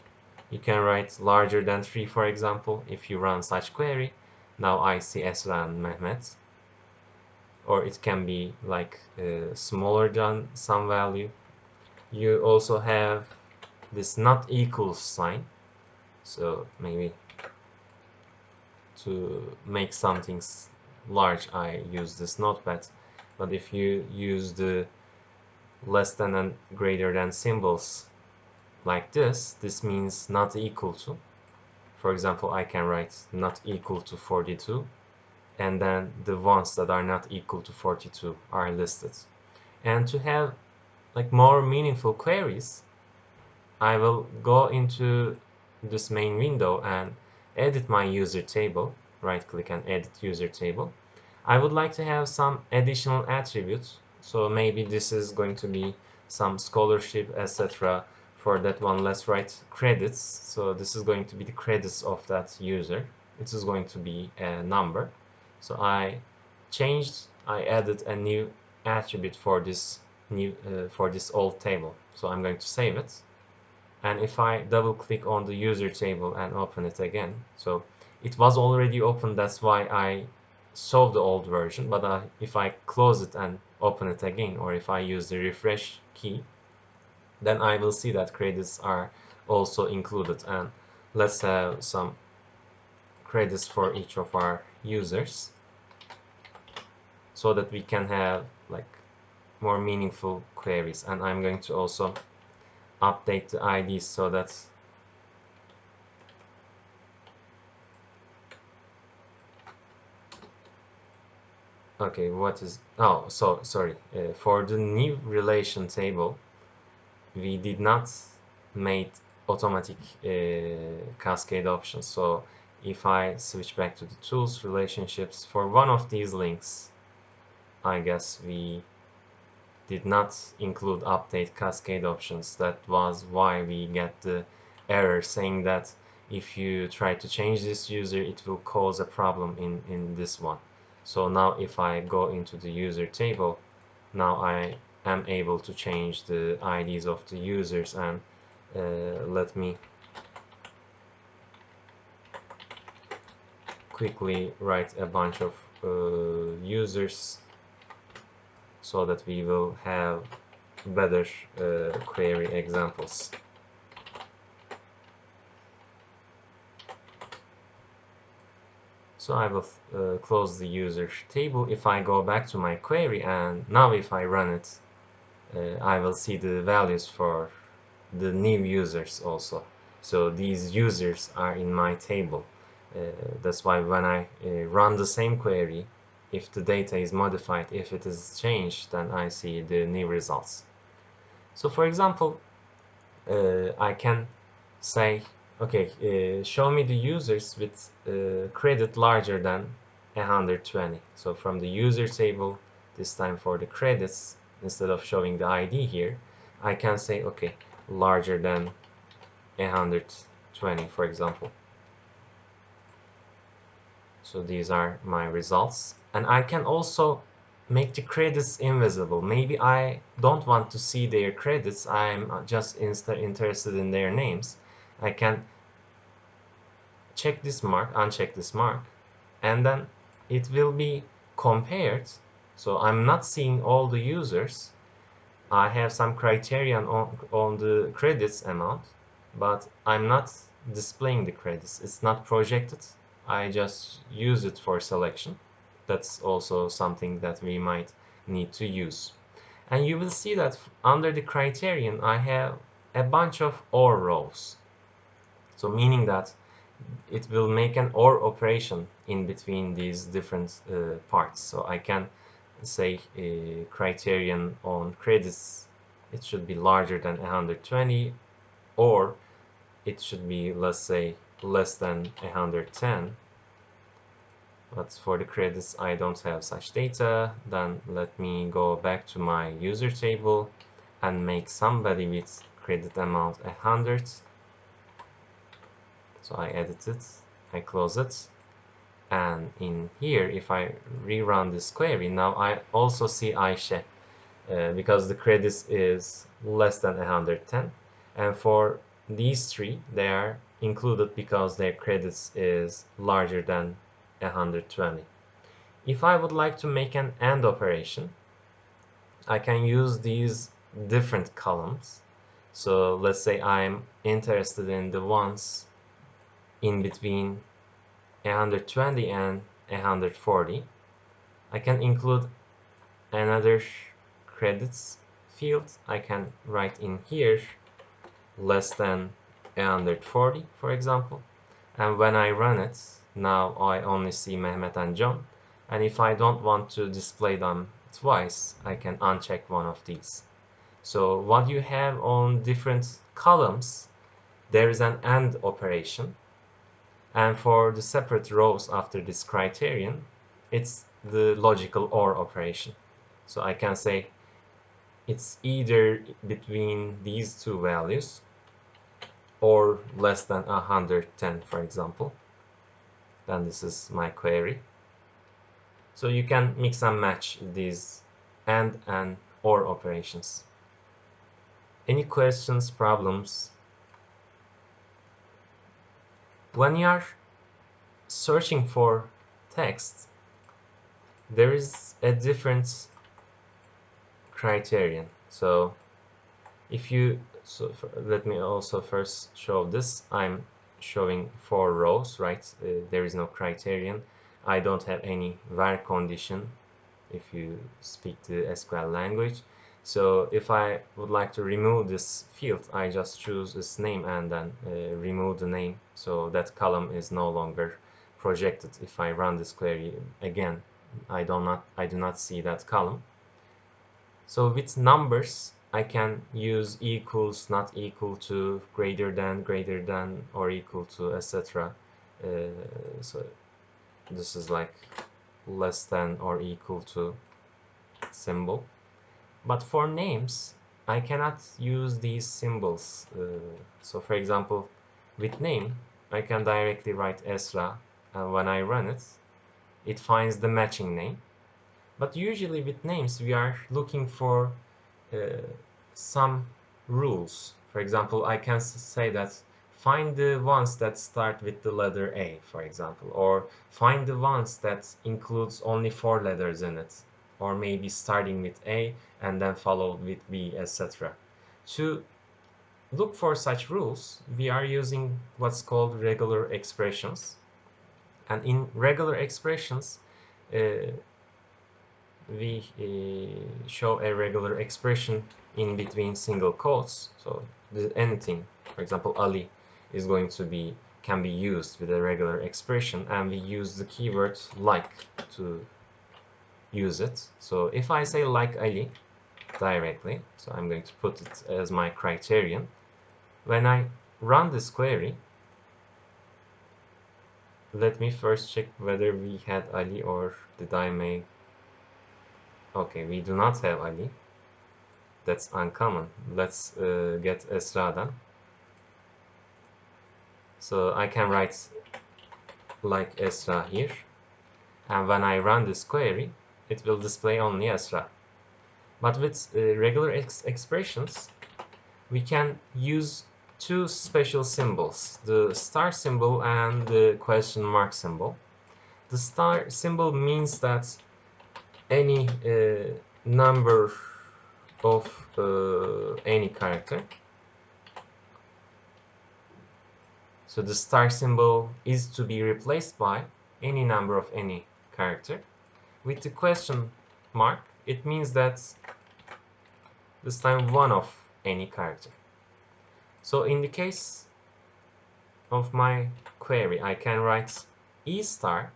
You can write larger than 3, for example, if you run such query. Now I see Esra and Mehmet. Or it can be like smaller than some value. You also have this not equals sign. So maybe to make something large, I use this notepad. But if you use the less than and greater than symbols like this means not equal to. For example, I can write not equal to 42, and then the ones that are not equal to 42 are listed. And to have like more meaningful queries, I will go into this main window and edit my user table. Right click and edit user table. I would like to have some additional attributes. So maybe this is going to be some scholarship, etc. For that one, let's write credits. So this is going to be the credits of that user. It is going to be a number. So I added a new attribute for this old table. So I'm going to save it. And if I double click on the user table and open it again, so it was already open, that's why I saw the old version. But if I close it and open it again, or if I use the refresh key, then I will see that credits are also included. And let's have some credits for each of our users so that we can have like more meaningful queries. And I'm going to also update the IDs so that okay, what is oh so sorry for the new relation table we did not make automatic cascade options. So if I switch back to the tools relationships for one of these links, I guess we did not include update cascade options. That was why we get the error saying that if you try to change this user, it will cause a problem in this one. So now if I go into the user table, now I am able to change the IDs of the users. And let me quickly write a bunch of users so that we will have better query examples. So I will close the user table. If I go back to my query and now if I run it, I will see the values for the new users also. So these users are in my table. That's why when I run the same query, if the data is modified, if it is changed, then I see the new results. So for example, I can say, okay, show me the users with credit larger than 120. So from the user table, this time for the credits, instead of showing the ID here, I can say, okay, larger than 120, for example. So these are my results. And I can also make the credits invisible. Maybe I don't want to see their credits. I'm just interested in their names. I can check this mark, uncheck this mark, and then it will be compared. So I'm not seeing all the users. I have some criterion on the credits amount, but I'm not displaying the credits. It's not projected. I just use it for selection. That's also something that we might need to use. And you will see that under the criterion, I have a bunch of OR rows. So meaning that it will make an OR operation in between these different parts. So I can say criterion on credits, it should be larger than 120, or it should be, let's say, less than 110. But for the credits, I don't have such data. Then let me go back to my user table and make somebody with credit amount 100. So I edit it, I close it. And in here, if I rerun this query, now I also see Ayşe because the credits is less than 110. And for these three, they are included because their credits is larger than 120. If I would like to make an AND operation, I can use these different columns. So let's say I'm interested in the ones in between 120 and 140. I can include another credits field. I can write in here less than 140, for example. And when I run it, now I only see Mehmet and John. And if I don't want to display them twice, I can uncheck one of these. So what you have on different columns, there is an AND operation. And for the separate rows after this criterion, it's the logical OR operation. So I can say it's either between these two values or less than 110, for example. Then this is my query. So you can mix and match these and OR operations. Any questions, problems? When you are searching for text, there is a different criterion. So if you, let me also first show this. I'm showing 4 rows, right? There is no criterion. I don't have any var condition if you speak the SQL language. So if I would like to remove this field, I just choose this name and then remove the name. So that column is no longer projected. If I run this query again, I do not see that column. So with numbers, I can use equals, not equal to, greater than, or equal to, etc. So this is like less than or equal to symbol. But for names, I cannot use these symbols. So for example, with name, I can directly write Esra, and when I run it, it finds the matching name. But usually with names, we are looking for some rules. For example, I can say that find the ones that start with the letter A, for example, or find the ones that includes only 4 letters in it, or maybe starting with A and then followed with B, etc. To look for such rules, we are using what's called regular expressions. And in regular expressions, we show a regular expression in between single quotes. So anything, for example, Ali is going to be, can be used with a regular expression, and we use the keyword like to use it. So if I say like Ali directly, so I'm going to put it as my criterion. When I run this query, let me first check whether we had Ali or did I make. Okay, we do not have Ali. That's uncommon. Let's get Esra then. So I can write like Esra here. And when I run this query, it will display only Esra. But with regular expressions, we can use 2 special symbols, the star symbol and the question mark symbol. The star symbol means that any number of any character. So the star symbol is to be replaced by any number of any character. With the question mark, it means that this time one of any character. So in the case of my query, I can write E star.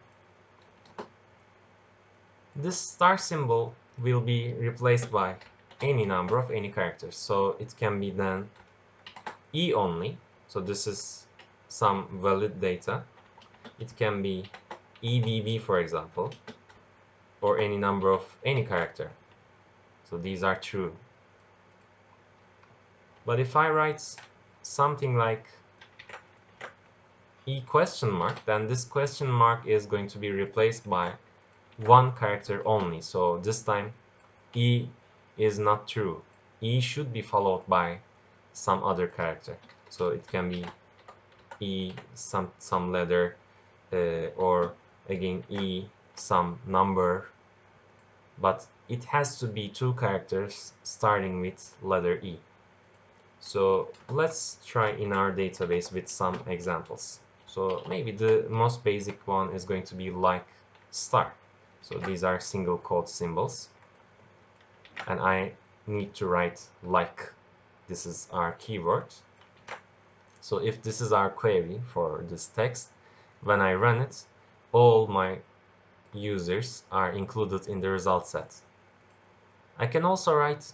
This star symbol will be replaced by any number of any characters. So it can be then E only. So this is some valid data. It can be EBB, for example, or any number of any character. So these are true. But if I write something like E question mark, then this question mark is going to be replaced by one character only. So this time E is not true. E should be followed by some other character. So it can be E some letter, or again E some number, but it has to be two characters starting with letter E. So let's try in our database with some examples. So maybe the most basic one is going to be like star. So these are single quote symbols, and I need to write like. This is our keyword. So if this is our query for this text, when I run it, all my users are included in the result set. I can also write,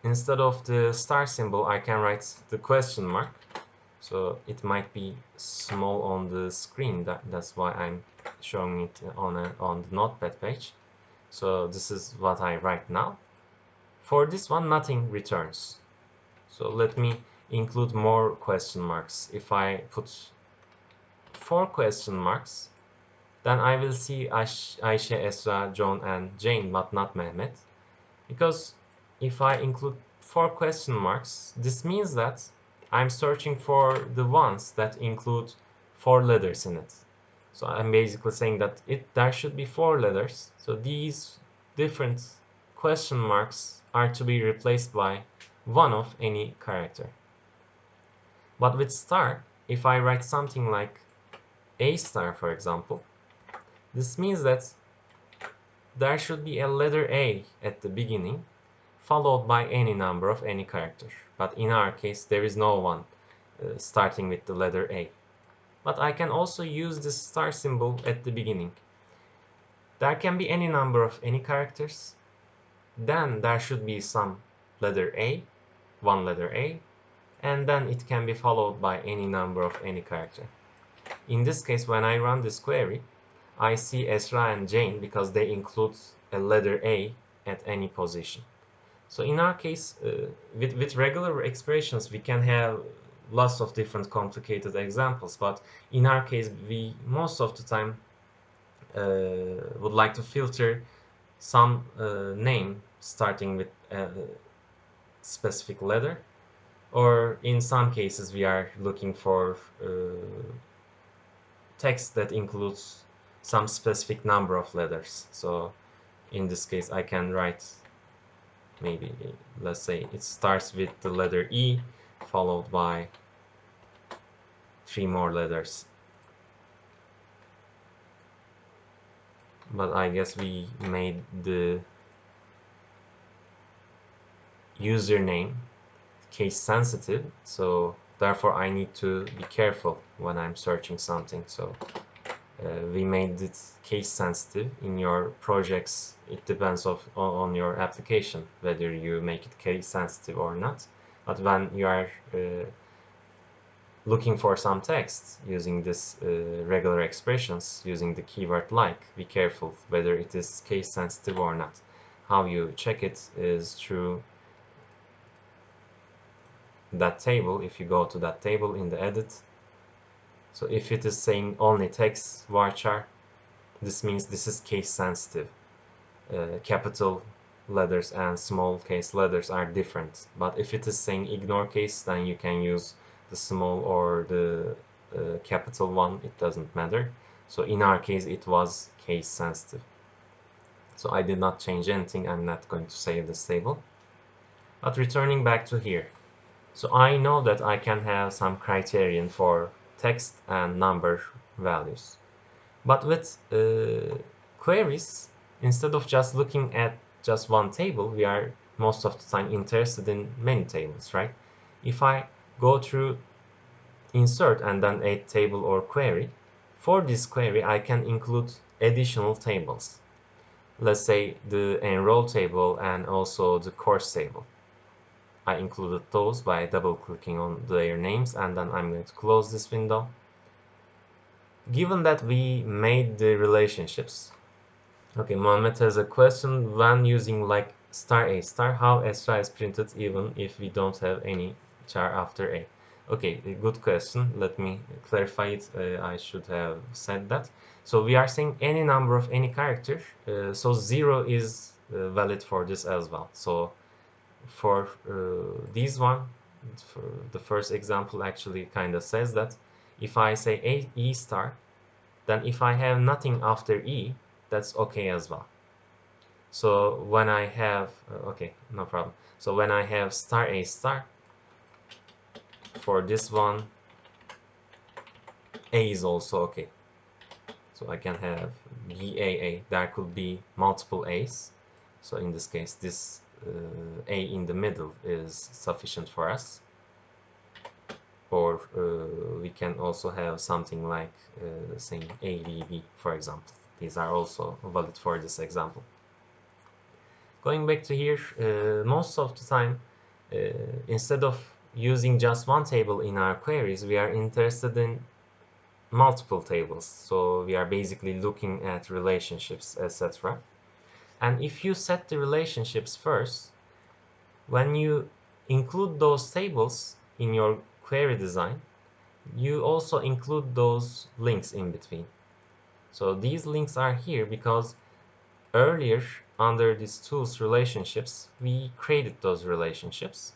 instead of the star symbol, I can write the question mark. So it might be small on the screen. That's why I'm showing it on the notepad page. So this is what I write now. For this one, nothing returns. So let me include more question marks. If I put 4 question marks, then I will see Ayşe, Esra, John, and Jane, but not Mehmet. Because if I include 4 question marks, this means that I'm searching for the ones that include 4 letters in it. So I'm basically saying that there should be 4 letters. So these different question marks are to be replaced by one of any character. But with star, if I write something like A star, for example, this means that there should be a letter A at the beginning, followed by any number of any character. But in our case, there is no one starting with the letter A. But I can also use this star symbol at the beginning. There can be any number of any characters. Then there should be some letter A, one letter A, and then it can be followed by any number of any character. In this case, when I run this query, I see Esra and Jane because they include a letter A at any position. So in our case, with regular expressions, we can have lots of different complicated examples, but in our case, we most of the time would like to filter some name starting with a specific letter, or in some cases we are looking for text that includes some specific number of letters. So in this case, I can write, maybe let's say it starts with the letter E followed by 3 more letters. But I guess we made the username case sensitive, so therefore I need to be careful when I'm searching something. So we made it case sensitive. In your projects, it depends on your application whether you make it case sensitive or not. But when you are looking for some text using this regular expressions, using the keyword like, be careful whether it is case sensitive or not. How you check it is through that table. If you go to that table in the edit, so if it is saying only text varchar, this means this is case sensitive. Capital letters and small case letters are different, but if it is saying ignore case, then you can use the small or the capital one, it doesn't matter. So in our case, it was case sensitive. So I did not change anything. I'm not going to save this table. But returning back to here, so I know that I can have some criterion for text and number values. But with queries, instead of just looking at just one table, we are most of the time interested in many tables, right? If I go through insert and then add table or query, for this query I can include additional tables. Let's say the enroll table and also the course table. I included those by double clicking on their names, and then I'm going to close this window. Given that we made the relationships, okay, Mohammed has a question. When using like star a star, how a star is printed even if we don't have any char after a? Okay, a good question. Let me clarify it. I should have said that. So we are saying any number of any character. So 0 is valid for this as well. So for this one, for the first example actually kind of says that if I say a e star, then if I have nothing after e, that's okay as well. So when I have, okay, no problem. So when I have star a star, for this one, a is also okay. So I can have BAA. There could be multiple a's. So in this case, this a in the middle is sufficient for us. Or we can also have something like saying AVB, for example. These are also valid for this example. Going back to here, most of the time, uh, instead of using just one table in our queries, we are interested in multiple tables. So we are basically looking at relationships, etc. And if you set the relationships first, when you include those tables in your query design, you also include those links in between. So these links are here because earlier under these tools relationships, we created those relationships.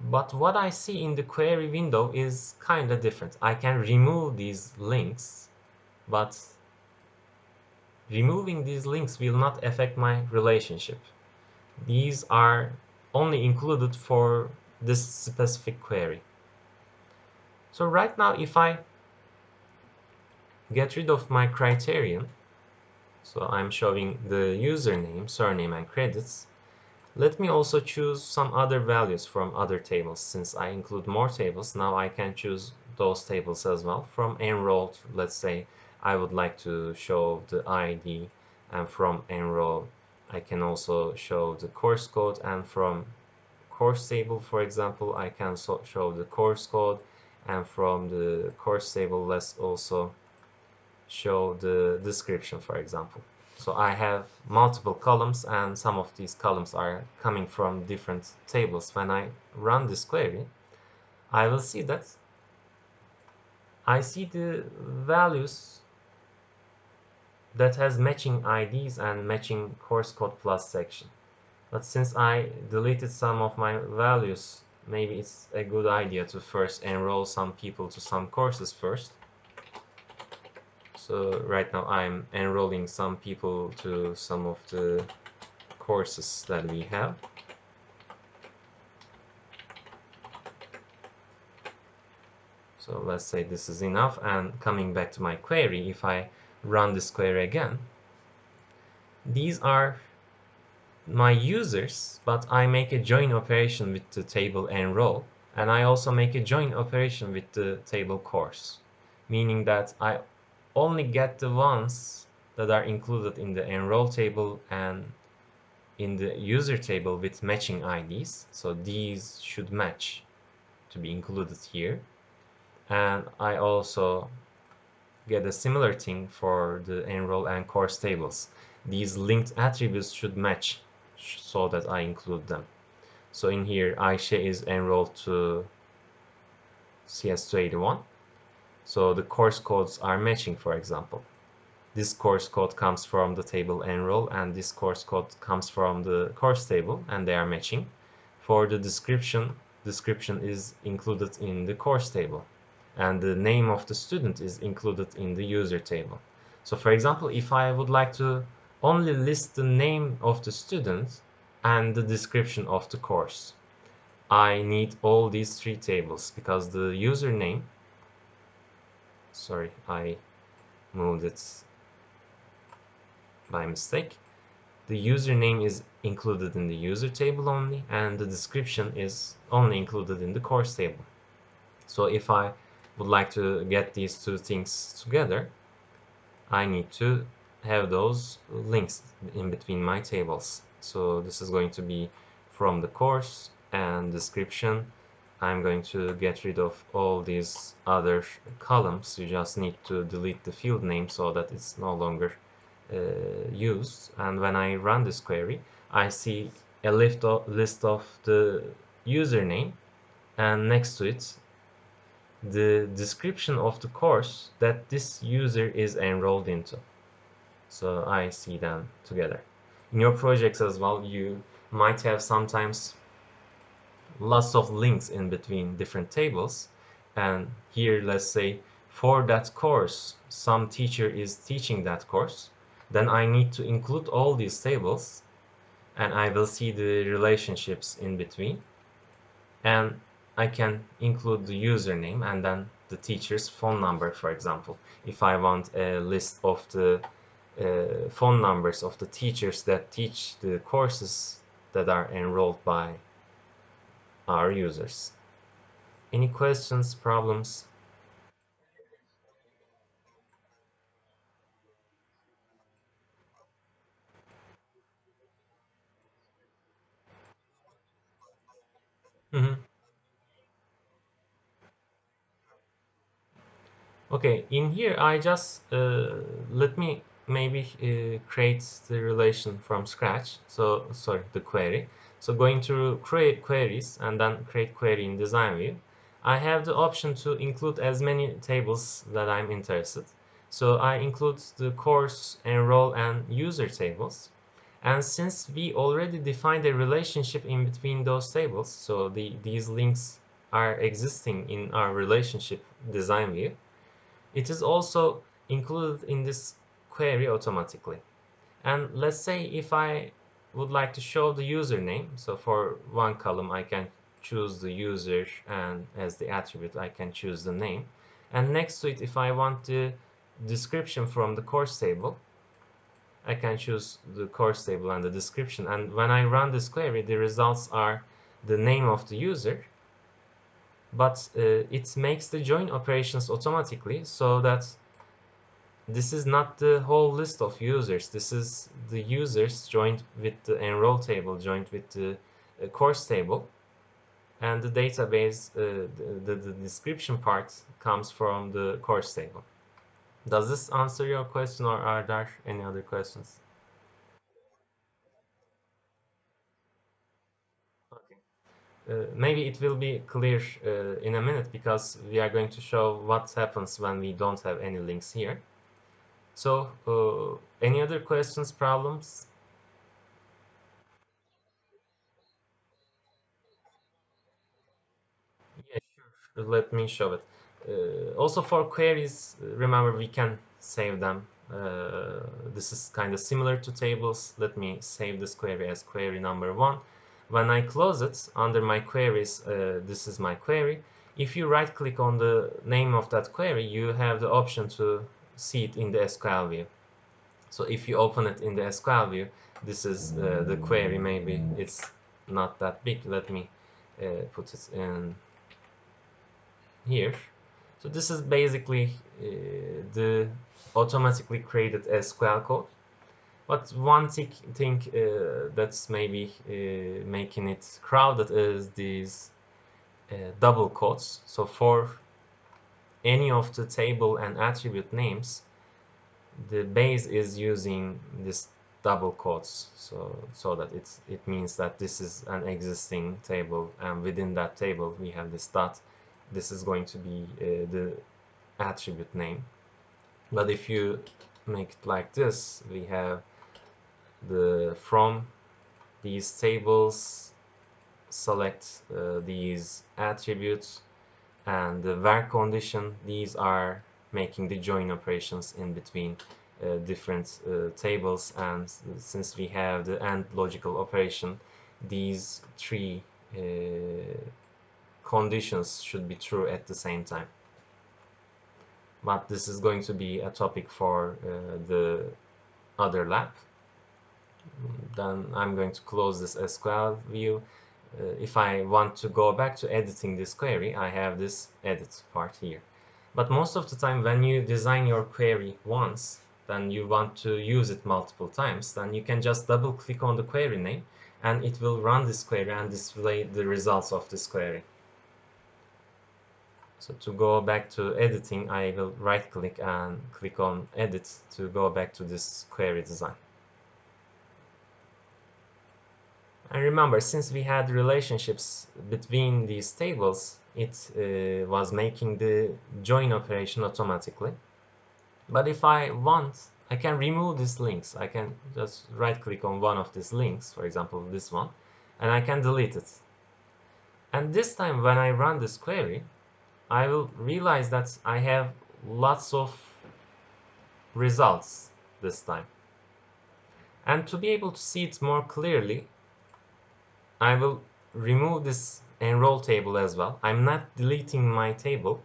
But what I see in the query window is kind of different. I can remove these links, but removing these links will not affect my relationship. These are only included for this specific query. So right now, if I get rid of my criterion, so I'm showing the username, surname, and credits. Let me also choose some other values from other tables. Since I include more tables, now I can choose those tables as well. From enrolled, let's say I would like to show the ID, and from enroll, I can also show the course code, and from course table, for example, I can show the course code, and from the course table, let's also show the description, for example. So I have multiple columns, and some of these columns are coming from different tables. When I run this query, I will see that I see the values that has matching IDs and matching course code plus section. But since I deleted some of my values, maybe it's a good idea to first enroll some people to some courses first. So right now I'm enrolling some people to some of the courses that we have. So let's say this is enough, and coming back to my query, if I run this query again, these are my users, but I make a join operation with the table enroll, and I also make a join operation with the table course, meaning that I only get the ones that are included in the enroll table and in the user table with matching IDs. So these should match to be included here. And I also get a similar thing for the enroll and course tables. These linked attributes should match so that I include them. So in here, Ayşe is enrolled to CS281. So the course codes are matching, for example. This course code comes from the table enroll, and this course code comes from the course table, and they are matching. For the description is included in the course table, and the name of the student is included in the user table. So for example, if I would like to only list the name of the student and the description of the course, I need all these three tables because the username, sorry, I moved it by mistake. The username is included in the user table only, and the description is only included in the course table. So if I would like to get these two things together, I need to have those links in between my tables. So this is going to be from the course and description I'm going to get rid of all these other columns. You just need to delete the field name so that it's no longer used. And when I run this query, I see a list of the username, and next to it the description of the course that this user is enrolled into. So I see them together. In your projects as well, you might have sometimes lots of links in between different tables. And here, let's say for that course, some teacher is teaching that course. Then I need to include all these tables, and I will see the relationships in between. And I can include the username and then the teacher's phone number, for example. If I want a list of the phone numbers of the teachers that teach the courses that are enrolled by our users. Any questions, problems? Mhm. Okay, in here I just let me maybe create the relation from scratch. So sorry, the query. So going to create queries and then create query in design view. I have the option to include as many tables that I'm interested. So I include the course, enroll, and user tables. And since we already defined a relationship in between those tables, so these links are existing in our relationship design view, it is also included in this query automatically. And let's say if I would like to show the username, so for one column I can choose the user, and as the attribute I can choose the name. And next to it, if I want the description from the course table, I can choose the course table and the description. And when I run this query, the results are the name of the user, but it makes the join operations automatically, so that this is not the whole list of users. This is the users joined with the enroll table, joined with the course table, and the database, the description part comes from the course table. Does this answer your question, or are there any other questions? Okay. Maybe it will be clear in a minute, because we are going to show what happens when we don't have any links here. So, any other questions, problems? Yeah, sure. Let me show it. Also for queries, remember we can save them. This is kind of similar to tables. Let me save this query as query number 1. When I close it, under my queries, this is my query. If you right click on the name of that query, you have the option to see it in the SQL view. So if you open it in the SQL view, this is the query. Maybe it's not that big. Let me put it in here. So this is basically the automatically created SQL code. But one thing that's maybe making it crowded is these double quotes. So for any of the table and attribute names, the base is using this double quotes, so that it means that this is an existing table, and within that table we have this dot. This is going to be the attribute name. But if you make it like this, we have the from these tables, select these attributes, and the where condition. These are making the join operations in between different tables. And since we have the AND logical operation, these three conditions should be true at the same time. But this is going to be a topic for the other lab. Then I'm going to close this SQL view. If I want to go back to editing this query, I have this edit part here. But most of the time when you design your query once, then you want to use it multiple times, then you can just double click on the query name, and it will run this query and display the results of this query. So to go back to editing, I will right click and click on edit to go back to this query design. And remember, since we had relationships between these tables, it was making the join operation automatically. But if I want, I can remove these links. I can just right click on one of these links, for example this one, and I can delete it. And this time when I run this query, I will realize that I have lots of results this time. And to be able to see it more clearly, I will remove this enroll table as well. I'm not deleting my table.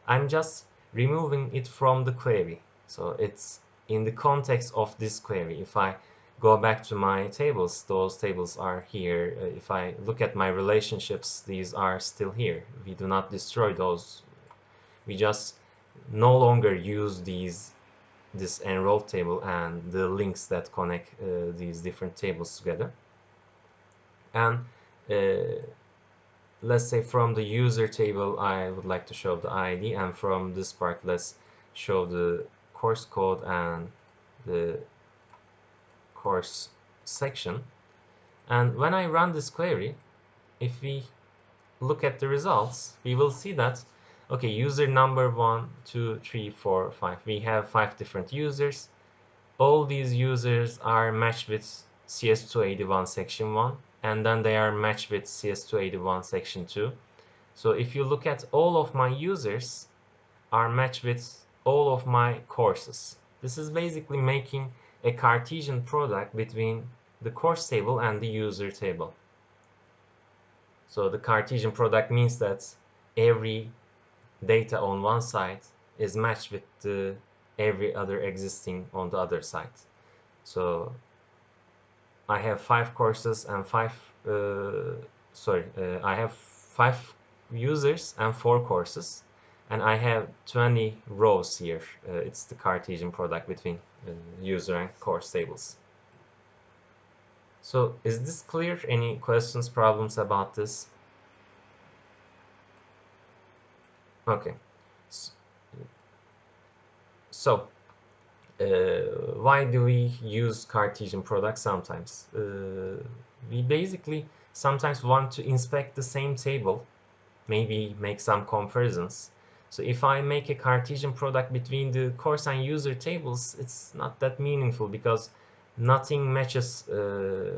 I'm just removing it from the query. So it's in the context of this query. If I go back to my tables, those tables are here. If I look at my relationships, these are still here. We do not destroy those. We just no longer use this enroll table and the links that connect these different tables together. And let's say from the user table, I would like to show the ID, and from this part, let's show the course code and the course section. And when I run this query, if we look at the results, we will see that, okay, user number 1, 2, 3, 4, 5. We have 5 different users. All these users are matched with CS281 section 1, and then they are matched with CS281 section 2. So if you look at all of my users are matched with all of my courses. This is basically making a Cartesian product between the course table and the user table. So the Cartesian product means that every data on one side is matched with every other existing on the other side. So I have 5 courses and I have 5 users and 4 courses, and I have 20 rows here. It's the Cartesian product between user and course tables. So is this clear? Any questions, problems about this? Okay. So why do we use Cartesian products sometimes? We basically sometimes want to inspect the same table, maybe make some comparisons. So if I make a Cartesian product between the course and user tables, it's not that meaningful because nothing matches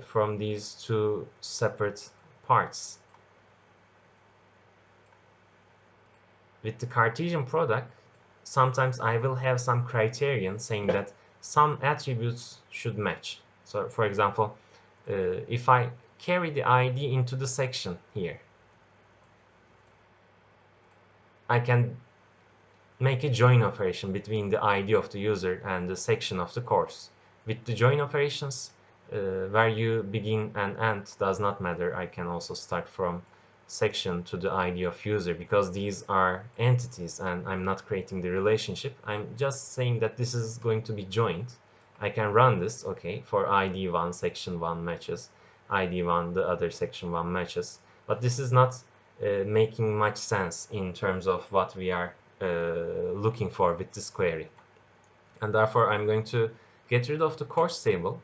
from these two separate parts. With the Cartesian product, sometimes I will have some criterion saying that some attributes should match. So for example, if I carry the ID into the section here, I can make a join operation between the ID of the user and the section of the course. With the join operations, where you begin and end does not matter. I can also start from section to the ID of user because these are entities and I'm not creating the relationship. I'm just saying that this is going to be joined. I can run this, okay, for ID1, section 1 matches, ID1, the other section 1 matches, but this is not making much sense in terms of what we are looking for with this query. And therefore I'm going to get rid of the course table,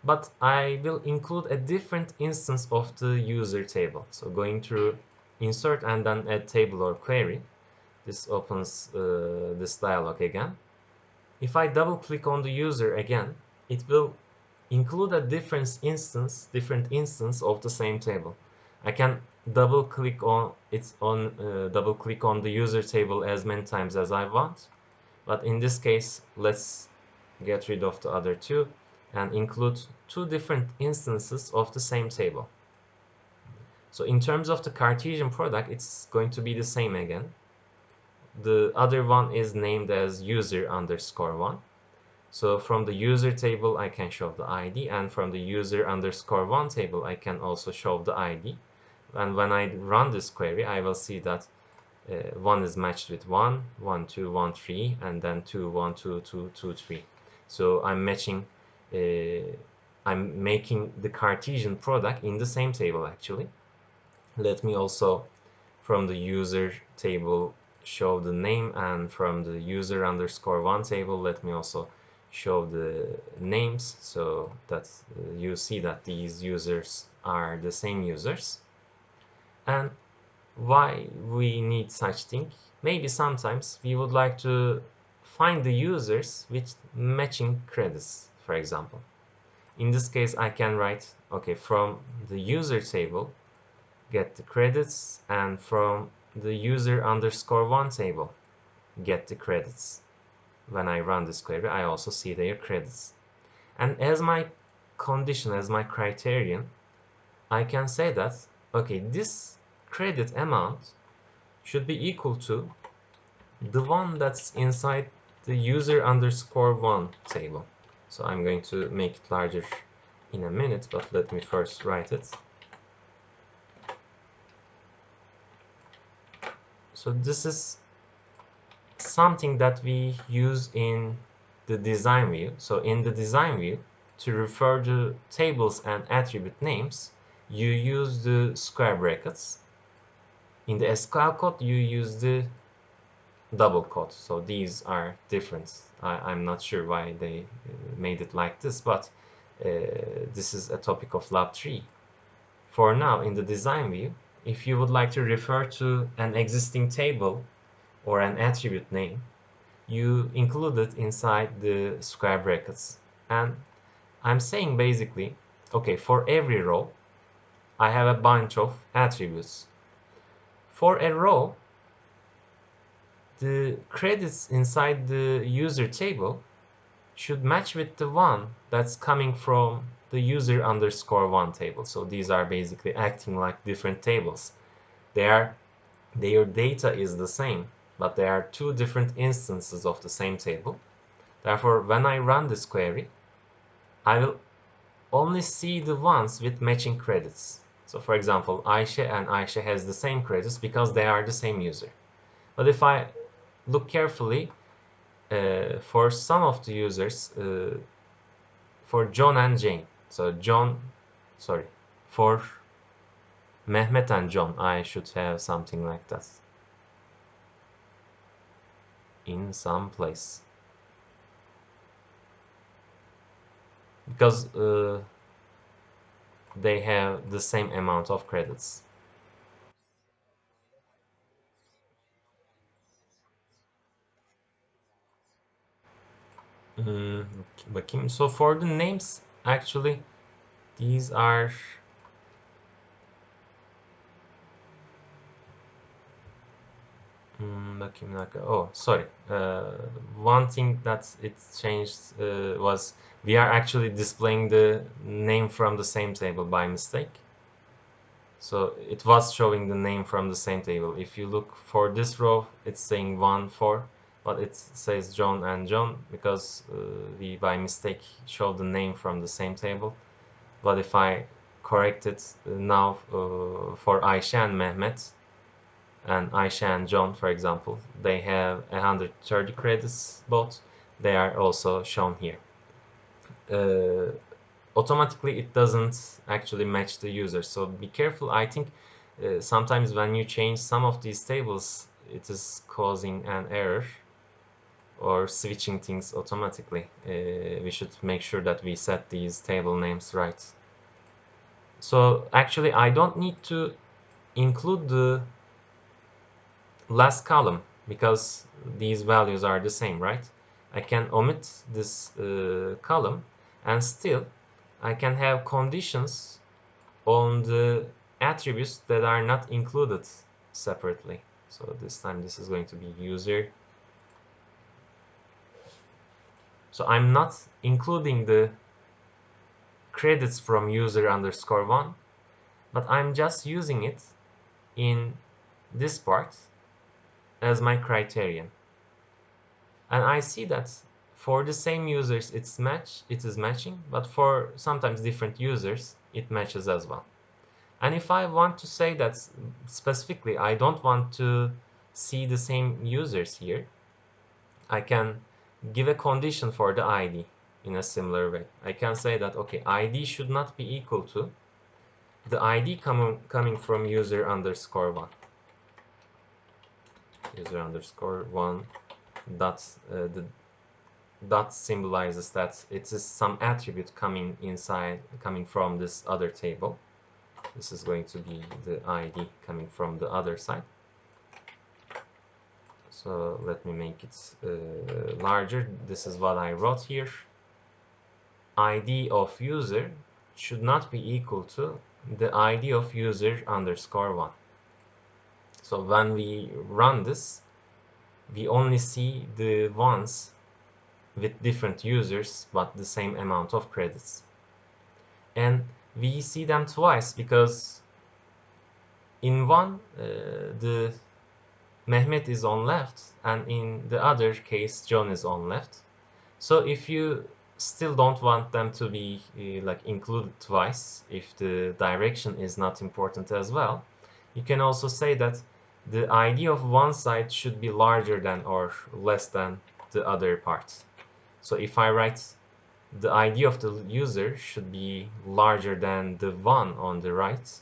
but I will include a different instance of the user table. So going through insert and then add table or query, this opens this dialog again. If I double click on the user again, it will include a different instance of the same table. I can double click on the user table as many times as I want, but in this case let's get rid of the other two and include 2 different instances of the same table. So in terms of the Cartesian product, it's going to be the same again. The other one is named as user underscore 1. So from the user table, I can show the ID, and from the user underscore 1 table, I can also show the ID. And when I run this query, I will see that 1 is matched with 1, 1, 2, 1, 3, and then 2, 1, 2, 2, 2, 3. So I'm matching, I'm making the Cartesian product in the same table actually. Let me also from the user table show the name, and from the user underscore one table let me also show the names, so that you see that these users are the same users. And why we need such thing? Maybe sometimes we would like to find the users with matching credits, for example. In this case, I can write, okay, from the user table, get the credits, and from the user underscore one table, get the credits. When I run this query, I also see their credits. And as my condition, as my criterion, I can say that, okay, this credit amount should be equal to the one that's inside the user underscore one table. So I'm going to make it larger in a minute, but let me first write it. So this is something that we use in the design view. So in the design view, to refer to tables and attribute names, you use the square brackets. In the SQL code, you use the double quote. So these are different. I'm not sure why they made it like this, but this is a topic of lab 3. For now, in the design view, if you would like to refer to an existing table or an attribute name, you include it inside the square brackets. And I'm saying basically, okay, for every row, I have a bunch of attributes. For a row, the credits inside the user table should match with the one that's coming from the user underscore one table. So these are basically acting like different tables. Their data is the same, but they are two different instances of the same table. Therefore, when I run this query, I will only see the ones with matching credits. So for example, Ayşe and Ayşe has the same credits because they are the same user. But if I look carefully, for some of the users, for John and Jane, so for Mehmet and John, I should have something like that in some place. Because they have the same amount of credits. Hmm, bakayım. So for the names, actually, these are bakayım, oh, sorry. One thing that it changed was we are actually displaying the name from the same table by mistake. So it was showing the name from the same table. If you look for this row, it's saying 1, 4, but it says John and John because we by mistake showed the name from the same table. But if I correct it now for Ayşe and Mehmet and Ayşe and John, for example, they have 130 credits both. They are also shown here. Uh, Automatically it doesn't actually match the user, so be careful. I think sometimes when you change some of these tables, it is causing an error or switching things automatically. We should make sure that we set these table names right. So actually I don't need to include the last column because these values are the same, right? I can omit this column, and still I can have conditions on the attributes that are not included separately. So this time this is going to be user. So I'm not including the credits from user underscore one, but I'm just using it in this part as my criterion. And I see that for the same users it is matching, but for sometimes different users it matches as well. And if I want to say that specifically I don't want to see the same users here, I can give a condition for the ID in a similar way. I can say that, okay, ID should not be equal to the ID coming from user underscore one. user underscore one dot, the dot symbolizes that it is some attribute coming from this other table. This is going to be the ID coming from the other side. So let me make it larger. This is what I wrote here. ID of user should not be equal to the ID of user underscore one. So when we run this, we only see the ones with different users but the same amount of credits. And we see them twice because in one the Mehmet is on left, and in the other case John is on left. So if you still don't want them to be like included twice, if the direction is not important as well, you can also say that the ID of one side should be larger than or less than the other part. So if I write the ID of the user should be larger than the one on the right,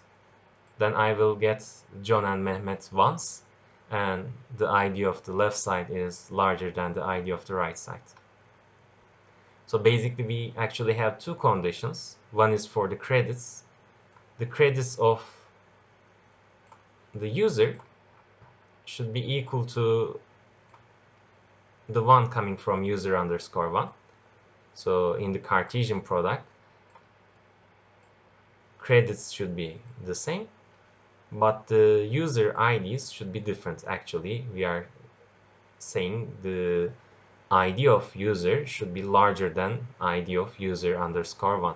then I will get John and Mehmet once, and the ID of the left side is larger than the ID of the right side. So basically we actually have two conditions. One is for the credits. The credits of the user should be equal to the one coming from user underscore one. So in the Cartesian product, credits should be the same, but the user IDs should be different. Actually, we are saying the ID of user should be larger than ID of user underscore one.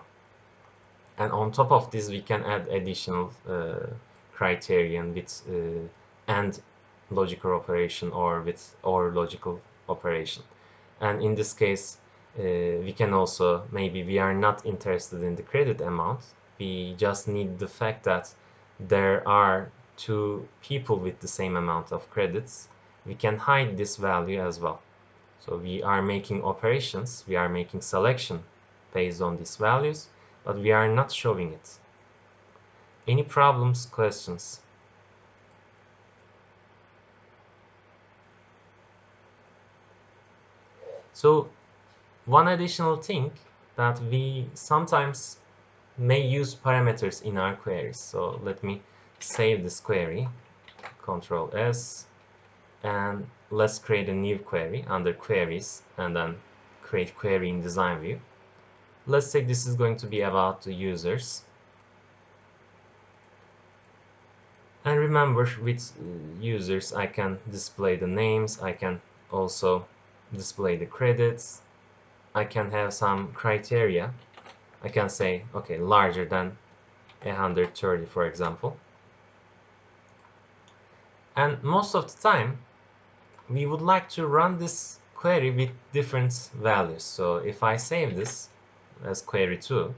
And on top of this, we can add additional criterion with AND logical operation or with OR logical operation. And in this case, we can also, maybe we are not interested in the credit amount. We just need the fact that there are two people with the same amount of credits. We can hide this value as well. So we are making operations, we are making selection based on these values, but we are not showing it. Any problems, questions? So one additional thing that we sometimes may use parameters in our queries. So let me save this query, Control S, and let's create a new query under queries and then create query in design view. Let's say this is going to be about the users. And remember, with users, I can display the names, I can also display the credits, I can have some criteria. I can say, okay, larger than 130, for example. And most of the time, we would like to run this query with different values. So if I save this as query 2,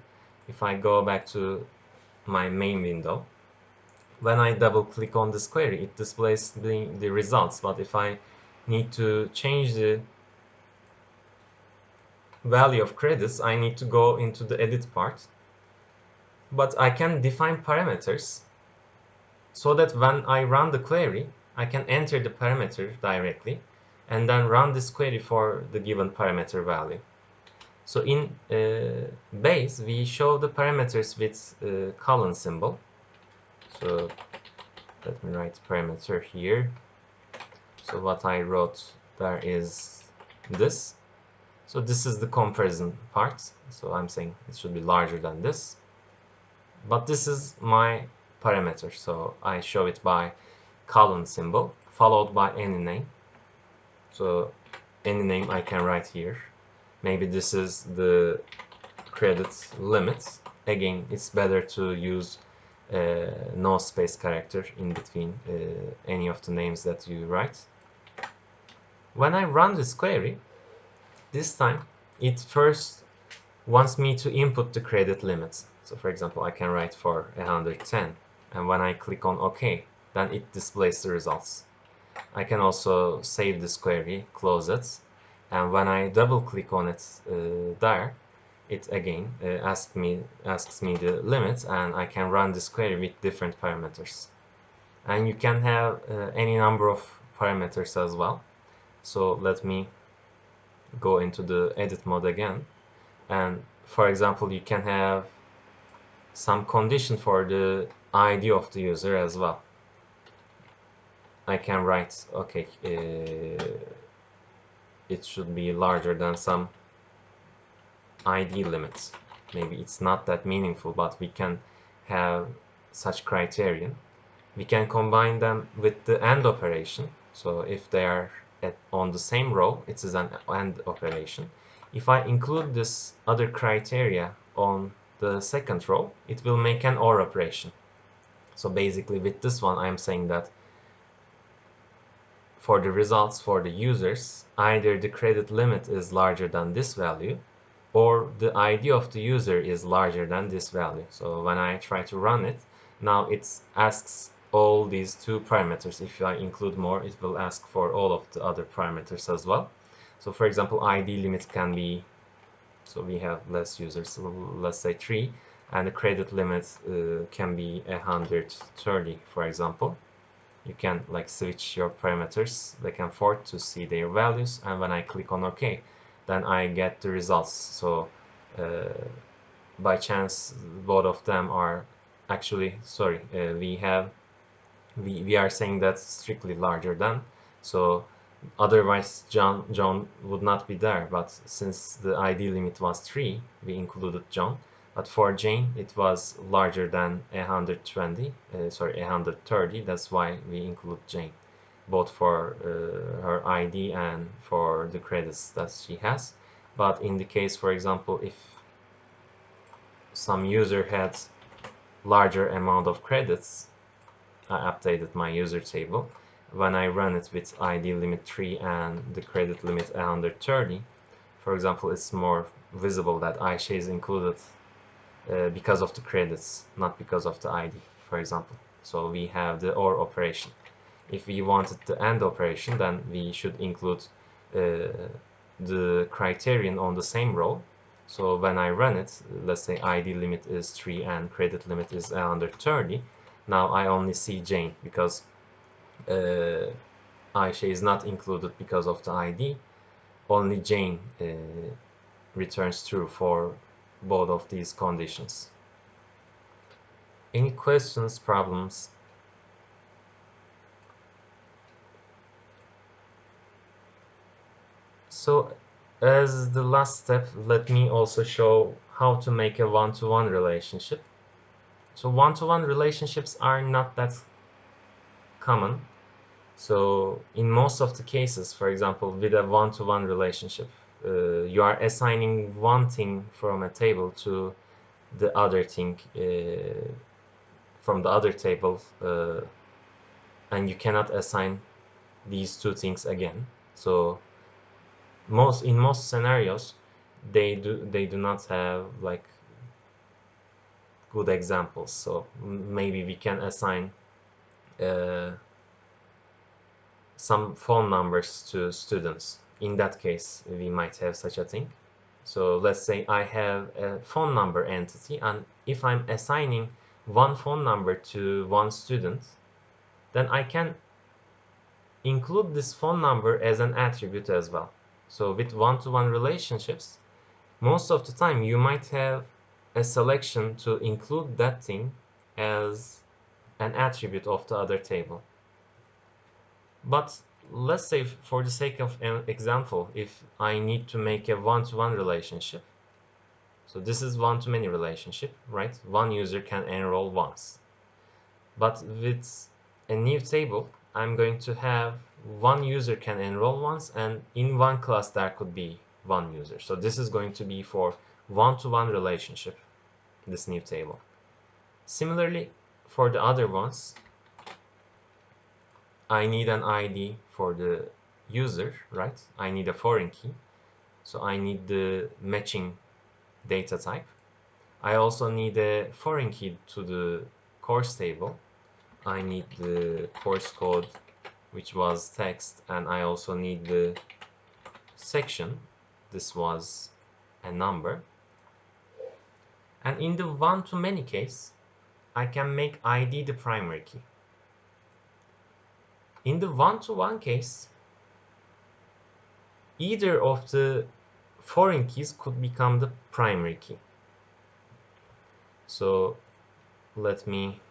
if I go back to my main window, when I double click on this query, it displays the results. But if I need to change the value of credits, I need to go into the edit part. But I can define parameters so that when I run the query, I can enter the parameter directly and then run this query for the given parameter value. So in base, we show the parameters with colon symbol. So let me write parameter here. So what I wrote there is this. So this is the comparison part. So I'm saying it should be larger than this. But this is my parameter. So I show it by colon symbol followed by any name. So any name I can write here. Maybe this is the credit limit. Again, it's better to use no space character in between any of the names that you write. When I run this query, this time it first wants me to input the credit limits. So for example, I can write for 110, and when I click on OK, then it displays the results. I can also save this query, close it, and when I double click on it there, it again asks me the limits, and I can run this query with different parameters. And you can have any number of parameters as well. So let me go into the edit mode again, and for example you can have some condition for the ID of the user as well. I can write, okay, it should be larger than some ID limits. Maybe it's not that meaningful, but we can have such criterion. We can combine them with the AND operation. So if they are on the same row, it is an AND operation. If I include this other criteria on the second row, it will make an OR operation. So basically with this one, I'm saying that for the results for the users, either the credit limit is larger than this value, or the ID of the user is larger than this value. So when I try to run it, now it asks all these two parameters. If I include more, it will ask for all of the other parameters as well. So for example, ID limit can be, so we have less users, so let's say 3, and the credit limit can be 130, for example. You can like switch your parameters back and forth to see their values, and when I click on OK, then I get the results. So by chance both of them are actually, sorry, we are saying that's strictly larger than, so otherwise John would not be there, but since the ID limit was 3, we included John. But for Jane, it was larger than 130. That's why we include Jane, both for her ID and for the credits that she has. But in the case, for example, if some user had larger amount of credits, I updated my user table. When I run it with ID limit 3 and the credit limit 130, for example, it's more visible that Ayşe is included because of the credits, not because of the ID, for example. So we have the OR operation. If we wanted the AND operation, then we should include the criterion on the same row. So when I run it, let's say ID limit is 3 and credit limit is 130. Now I only see Jane because Ayşe is not included because of the ID. Only Jane returns true for both of these conditions. Any questions, problems? So as the last step, let me also show how to make a one-to-one relationship. So one-to-one relationships are not that common. So in most of the cases, for example, with a one-to-one relationship, you are assigning one thing from a table to the other thing from the other table, and you cannot assign these two things again. So in most scenarios, they do not have like good examples. So maybe we can assign some phone numbers to students. In that case, we might have such a thing. So let's say I have a phone number entity, and if I'm assigning one phone number to one student, then I can include this phone number as an attribute as well. So with one-to-one relationships, most of the time you might have a selection to include that thing as an attribute of the other table. But let's say for the sake of an example, if I need to make a one-to-one relationship, so this is one-to-many relationship, right? One user can enroll once. But with a new table, I'm going to have one user can enroll once, and in one class there could be one user. So this is going to be for one-to-one relationship, this new table. Similarly, for the other ones, I need an ID for the user, right? I need a foreign key. So I need the matching data type. I also need a foreign key to the course table. I need the course code, which was text, and I also need the section. This was a number. And in the one-to-many case, I can make ID the primary key. In the one-to-one case, either of the foreign keys could become the primary key. So let me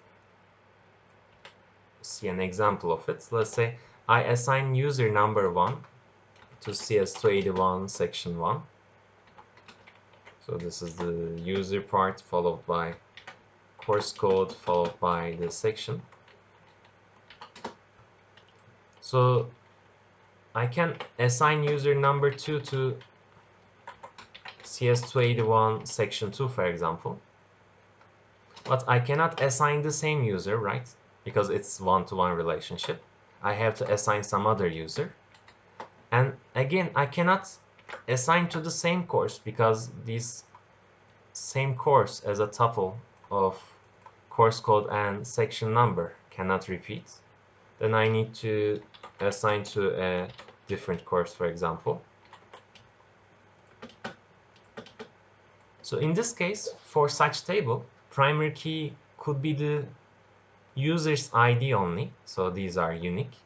see an example of it. Let's say I assign user number 1 to CS281 section 1. So this is the user part, followed by course code, followed by the section. So I can assign user number 2 to CS281 section 2, for example. But I cannot assign the same user, right? Because it's one-to-one relationship. I have to assign some other user. And again, I cannot assign to the same course because this same course as a tuple of course code and section number cannot repeat. Then I need to assign to a different course, for example. So in this case, for such table, primary key could be the user's ID only, so these are unique.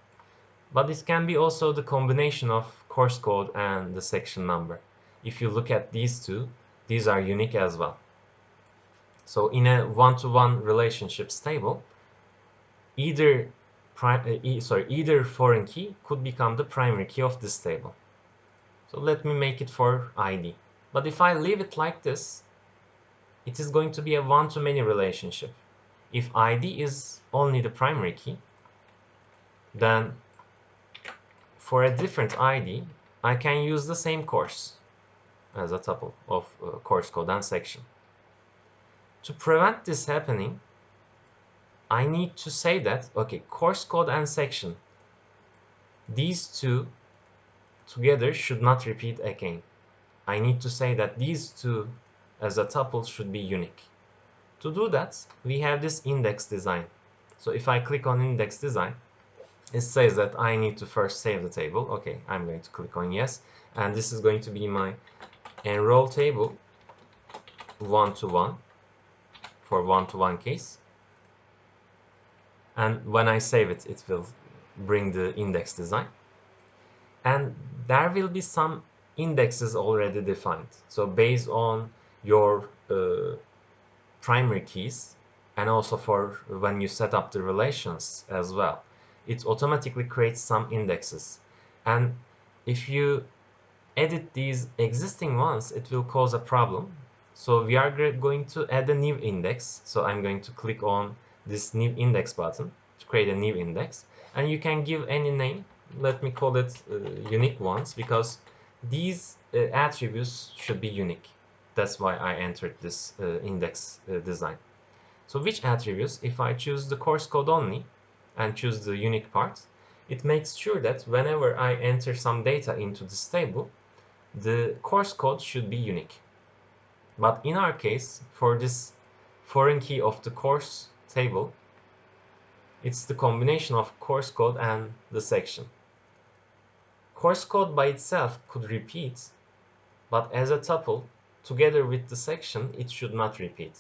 But it can be also the combination of course code and the section number. If you look at these two, these are unique as well. So in a one-to-one relationships table, either foreign key could become the primary key of this table. So let me make it for ID. But if I leave it like this, it is going to be a one-to-many relationship. If ID is only the primary key, then for a different ID, I can use the same course as a tuple of course code and section. To prevent this happening, I need to say that, okay, course code and section, these two together should not repeat again. I need to say that these two as a tuple should be unique. To do that, we have this index design. So if I click on index design, it says that I need to first save the table. Okay, I'm going to click on yes. And this is going to be my enroll table one-to-one for one-to-one case. And when I save it, it will bring the index design. And there will be some indexes already defined. So based on your primary keys, and also for when you set up the relations as well, it automatically creates some indexes. And if you edit these existing ones, it will cause a problem. So we are going to add a new index. So I'm going to click on this new index button to create a new index. And you can give any name. Let me call it unique ones, because these attributes should be unique. That's why I entered this index design. So which attributes? If I choose the course code only and choose the unique part, it makes sure that whenever I enter some data into this table, the course code should be unique. But in our case, for this foreign key of the course table, it's the combination of course code and the section. Course code by itself could repeat, but as a tuple, together with the section, it should not repeat.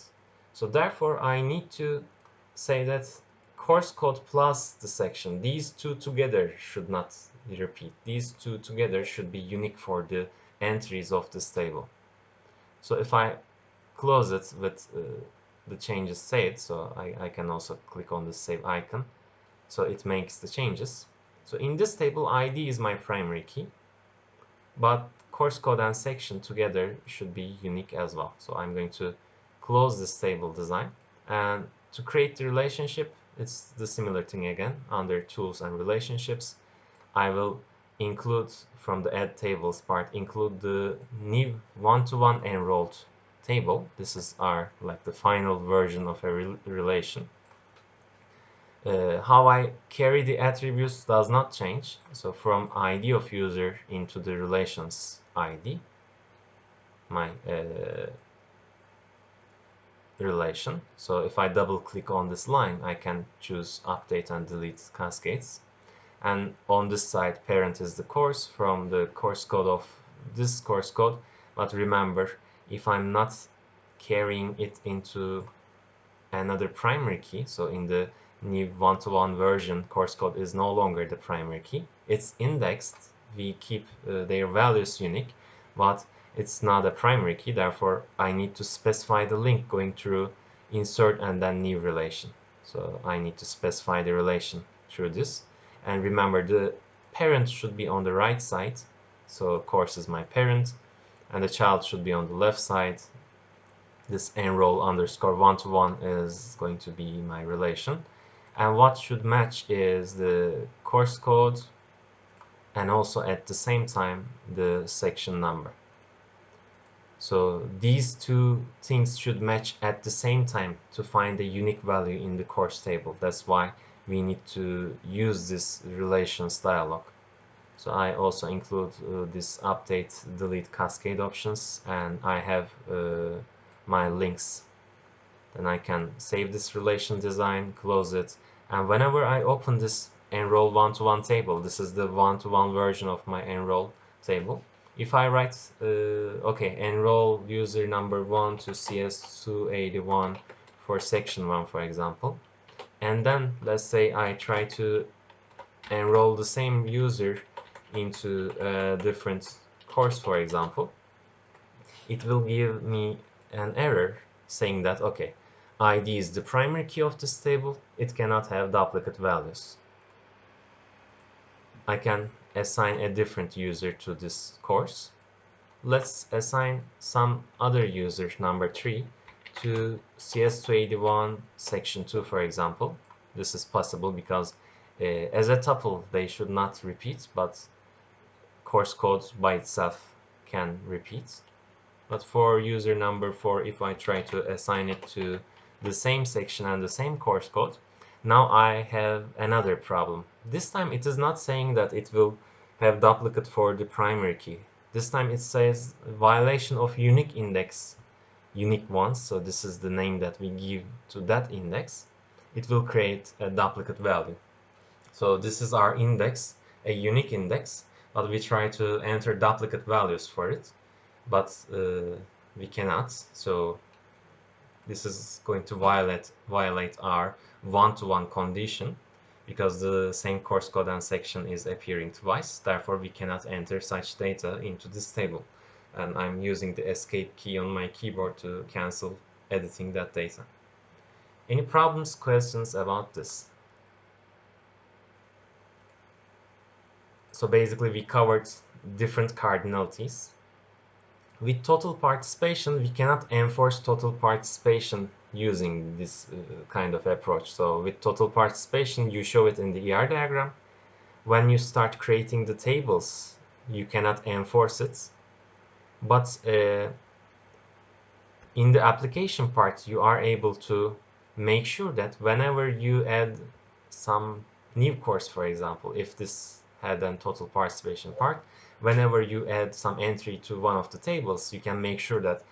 So therefore, I need to say that course code plus the section, these two together should not repeat. These two together should be unique for the entries of this table. So if I close it with the changes saved, so I can also click on the save icon, so it makes the changes. So in this table, ID is my primary key, but course code and section together should be unique as well. So I'm going to close this table design, and to create the relationship, it's the similar thing again. Under tools and relationships, I will include from the add tables part, include the new one-to-one enrolled table. This is our the final version of a relation. How I carry the attributes does not change. So from ID of user into the relations ID, my relation. So if I double click on this line, I can choose update and delete cascades. And on this side, parent is the course from the course code of this course code. But remember, if I'm not carrying it into another primary key, so in the new one-to-one version course code is no longer the primary key. It's indexed. We keep their values unique, but it's not a primary key. Therefore, I need to specify the link going through insert and then new relation. So I need to specify the relation through this. And remember, the parent should be on the right side. So course is my parent, and the child should be on the left side. This enroll underscore one-to-one is going to be my relation. And what should match is the course code and also at the same time the section number. So these two things should match at the same time to find the unique value in the course table. That's why we need to use this relations dialog. So I also include this update, delete, cascade options, and I have my links. Then I can save this relation design, close it, and whenever I open this enroll one-to-one table, this is the one-to-one version of my enroll table. If I write, okay, enroll user number 1 to CS281 for section 1, for example, and then let's say I try to enroll the same user into a different course, for example, it will give me an error saying that, okay, ID is the primary key of this table, it cannot have duplicate values. I can assign a different user to this course. Let's assign some other user, number 3, to CS281 section 2, for example. This is possible because as a tuple they should not repeat, but course code by itself can repeat. But for user number 4, if I try to assign it to the same section and the same course code, now I have another problem. This time it is not saying that it will have duplicate for the primary key. This time it says violation of unique index, unique ones. So this is the name that we give to that index. It will create a duplicate value. So this is our index, a unique index, but we try to enter duplicate values for it. But we cannot, so this is going to violate our one-to-one condition because the same course code and section is appearing twice. Therefore, we cannot enter such data into this table. And I'm using the escape key on my keyboard to cancel editing that data. Any problems, questions about this? So basically, we covered different cardinalities. With total participation, we cannot enforce total participation using this kind of approach. So with total participation, you show it in the ER diagram. When you start creating the tables, you cannot enforce it. But in the application part, you are able to make sure that whenever you add some new course, for example, if this had a total participation part, whenever you add some entry to one of the tables, you can make sure that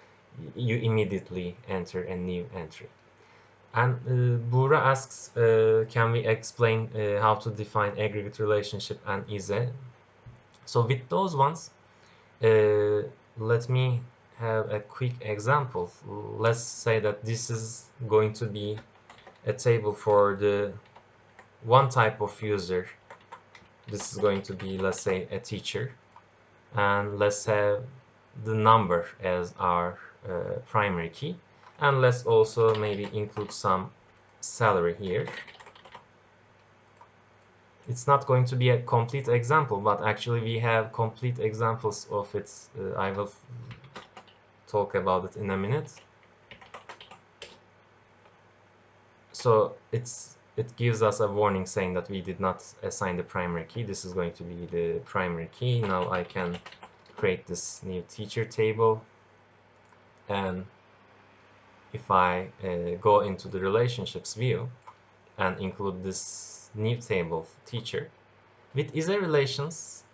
you immediately enter a new entry. And Buğra asks, can we explain how to define aggregate relationship and ISE? So with those ones, let me have a quick example. Let's say that this is going to be a table for the one type of user. This is going to be, let's say, a teacher. And let's have the number as our primary key. And let's also maybe include some salary here. It's not going to be a complete example, but actually we have complete examples of it. I will talk about it in a minute. So it gives us a warning saying that we did not assign the primary key. This is going to be the primary key. Now I can create this new teacher table, and if I go into the relationships view and include this new table teacher, with ISE relations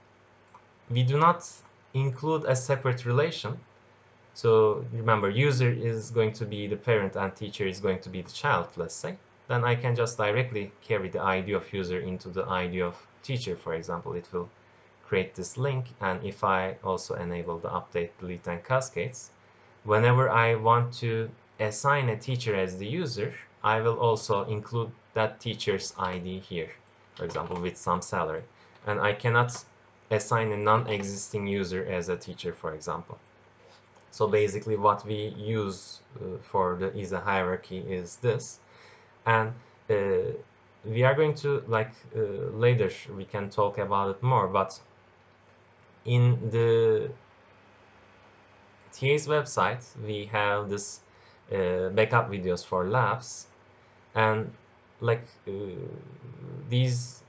we do not include a separate relation. So remember, user is going to be the parent and teacher is going to be the child, let's say. Then I can just directly carry the ID of user into the ID of teacher, for example. It will create this link, and if I also enable the update, delete, and cascades, whenever I want to assign a teacher as the user, I will also include that teacher's ID here, for example, with some salary. And I cannot assign a non-existing user as a teacher, for example. So basically what we use for the is a hierarchy is this. And uh, we are going to, like, later we can talk about it more, but in the TA's website we have this backup videos for labs, and like these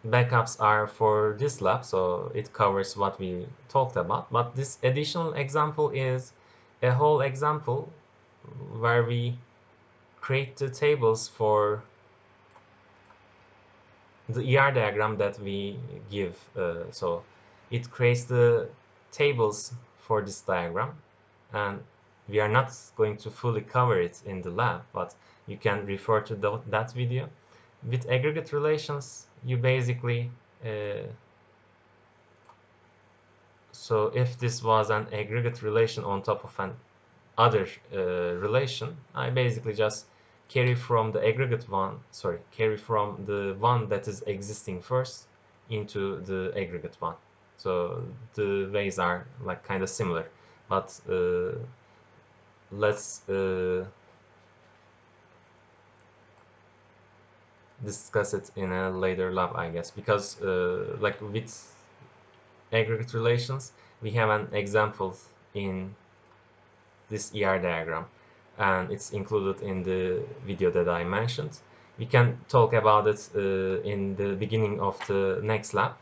backups are for this lab, so it covers what we talked about, but this additional example is a whole example where we create the tables for the ER diagram that we give. So it creates the tables for this diagram, and we are not going to fully cover it in the lab, but you can refer to that video. With aggregate relations, you basically so if this was an aggregate relation on top of an other relation, I basically just carry from the aggregate one, sorry, carry from the one that is existing first into the aggregate one. So the ways are like kind of similar, but let's discuss it in a later lab, I guess, because like with aggregate relations, we have an example in this ER diagram, and it's included in the video that I mentioned. We can talk about it in the beginning of the next lab,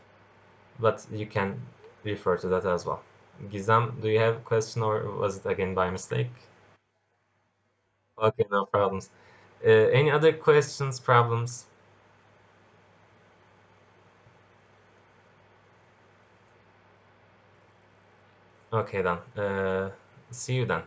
but you can refer to that as well. Gizem, do you have a question, or was it again by mistake? Okay, no problems. Any other questions, problems? Okay then. See you then.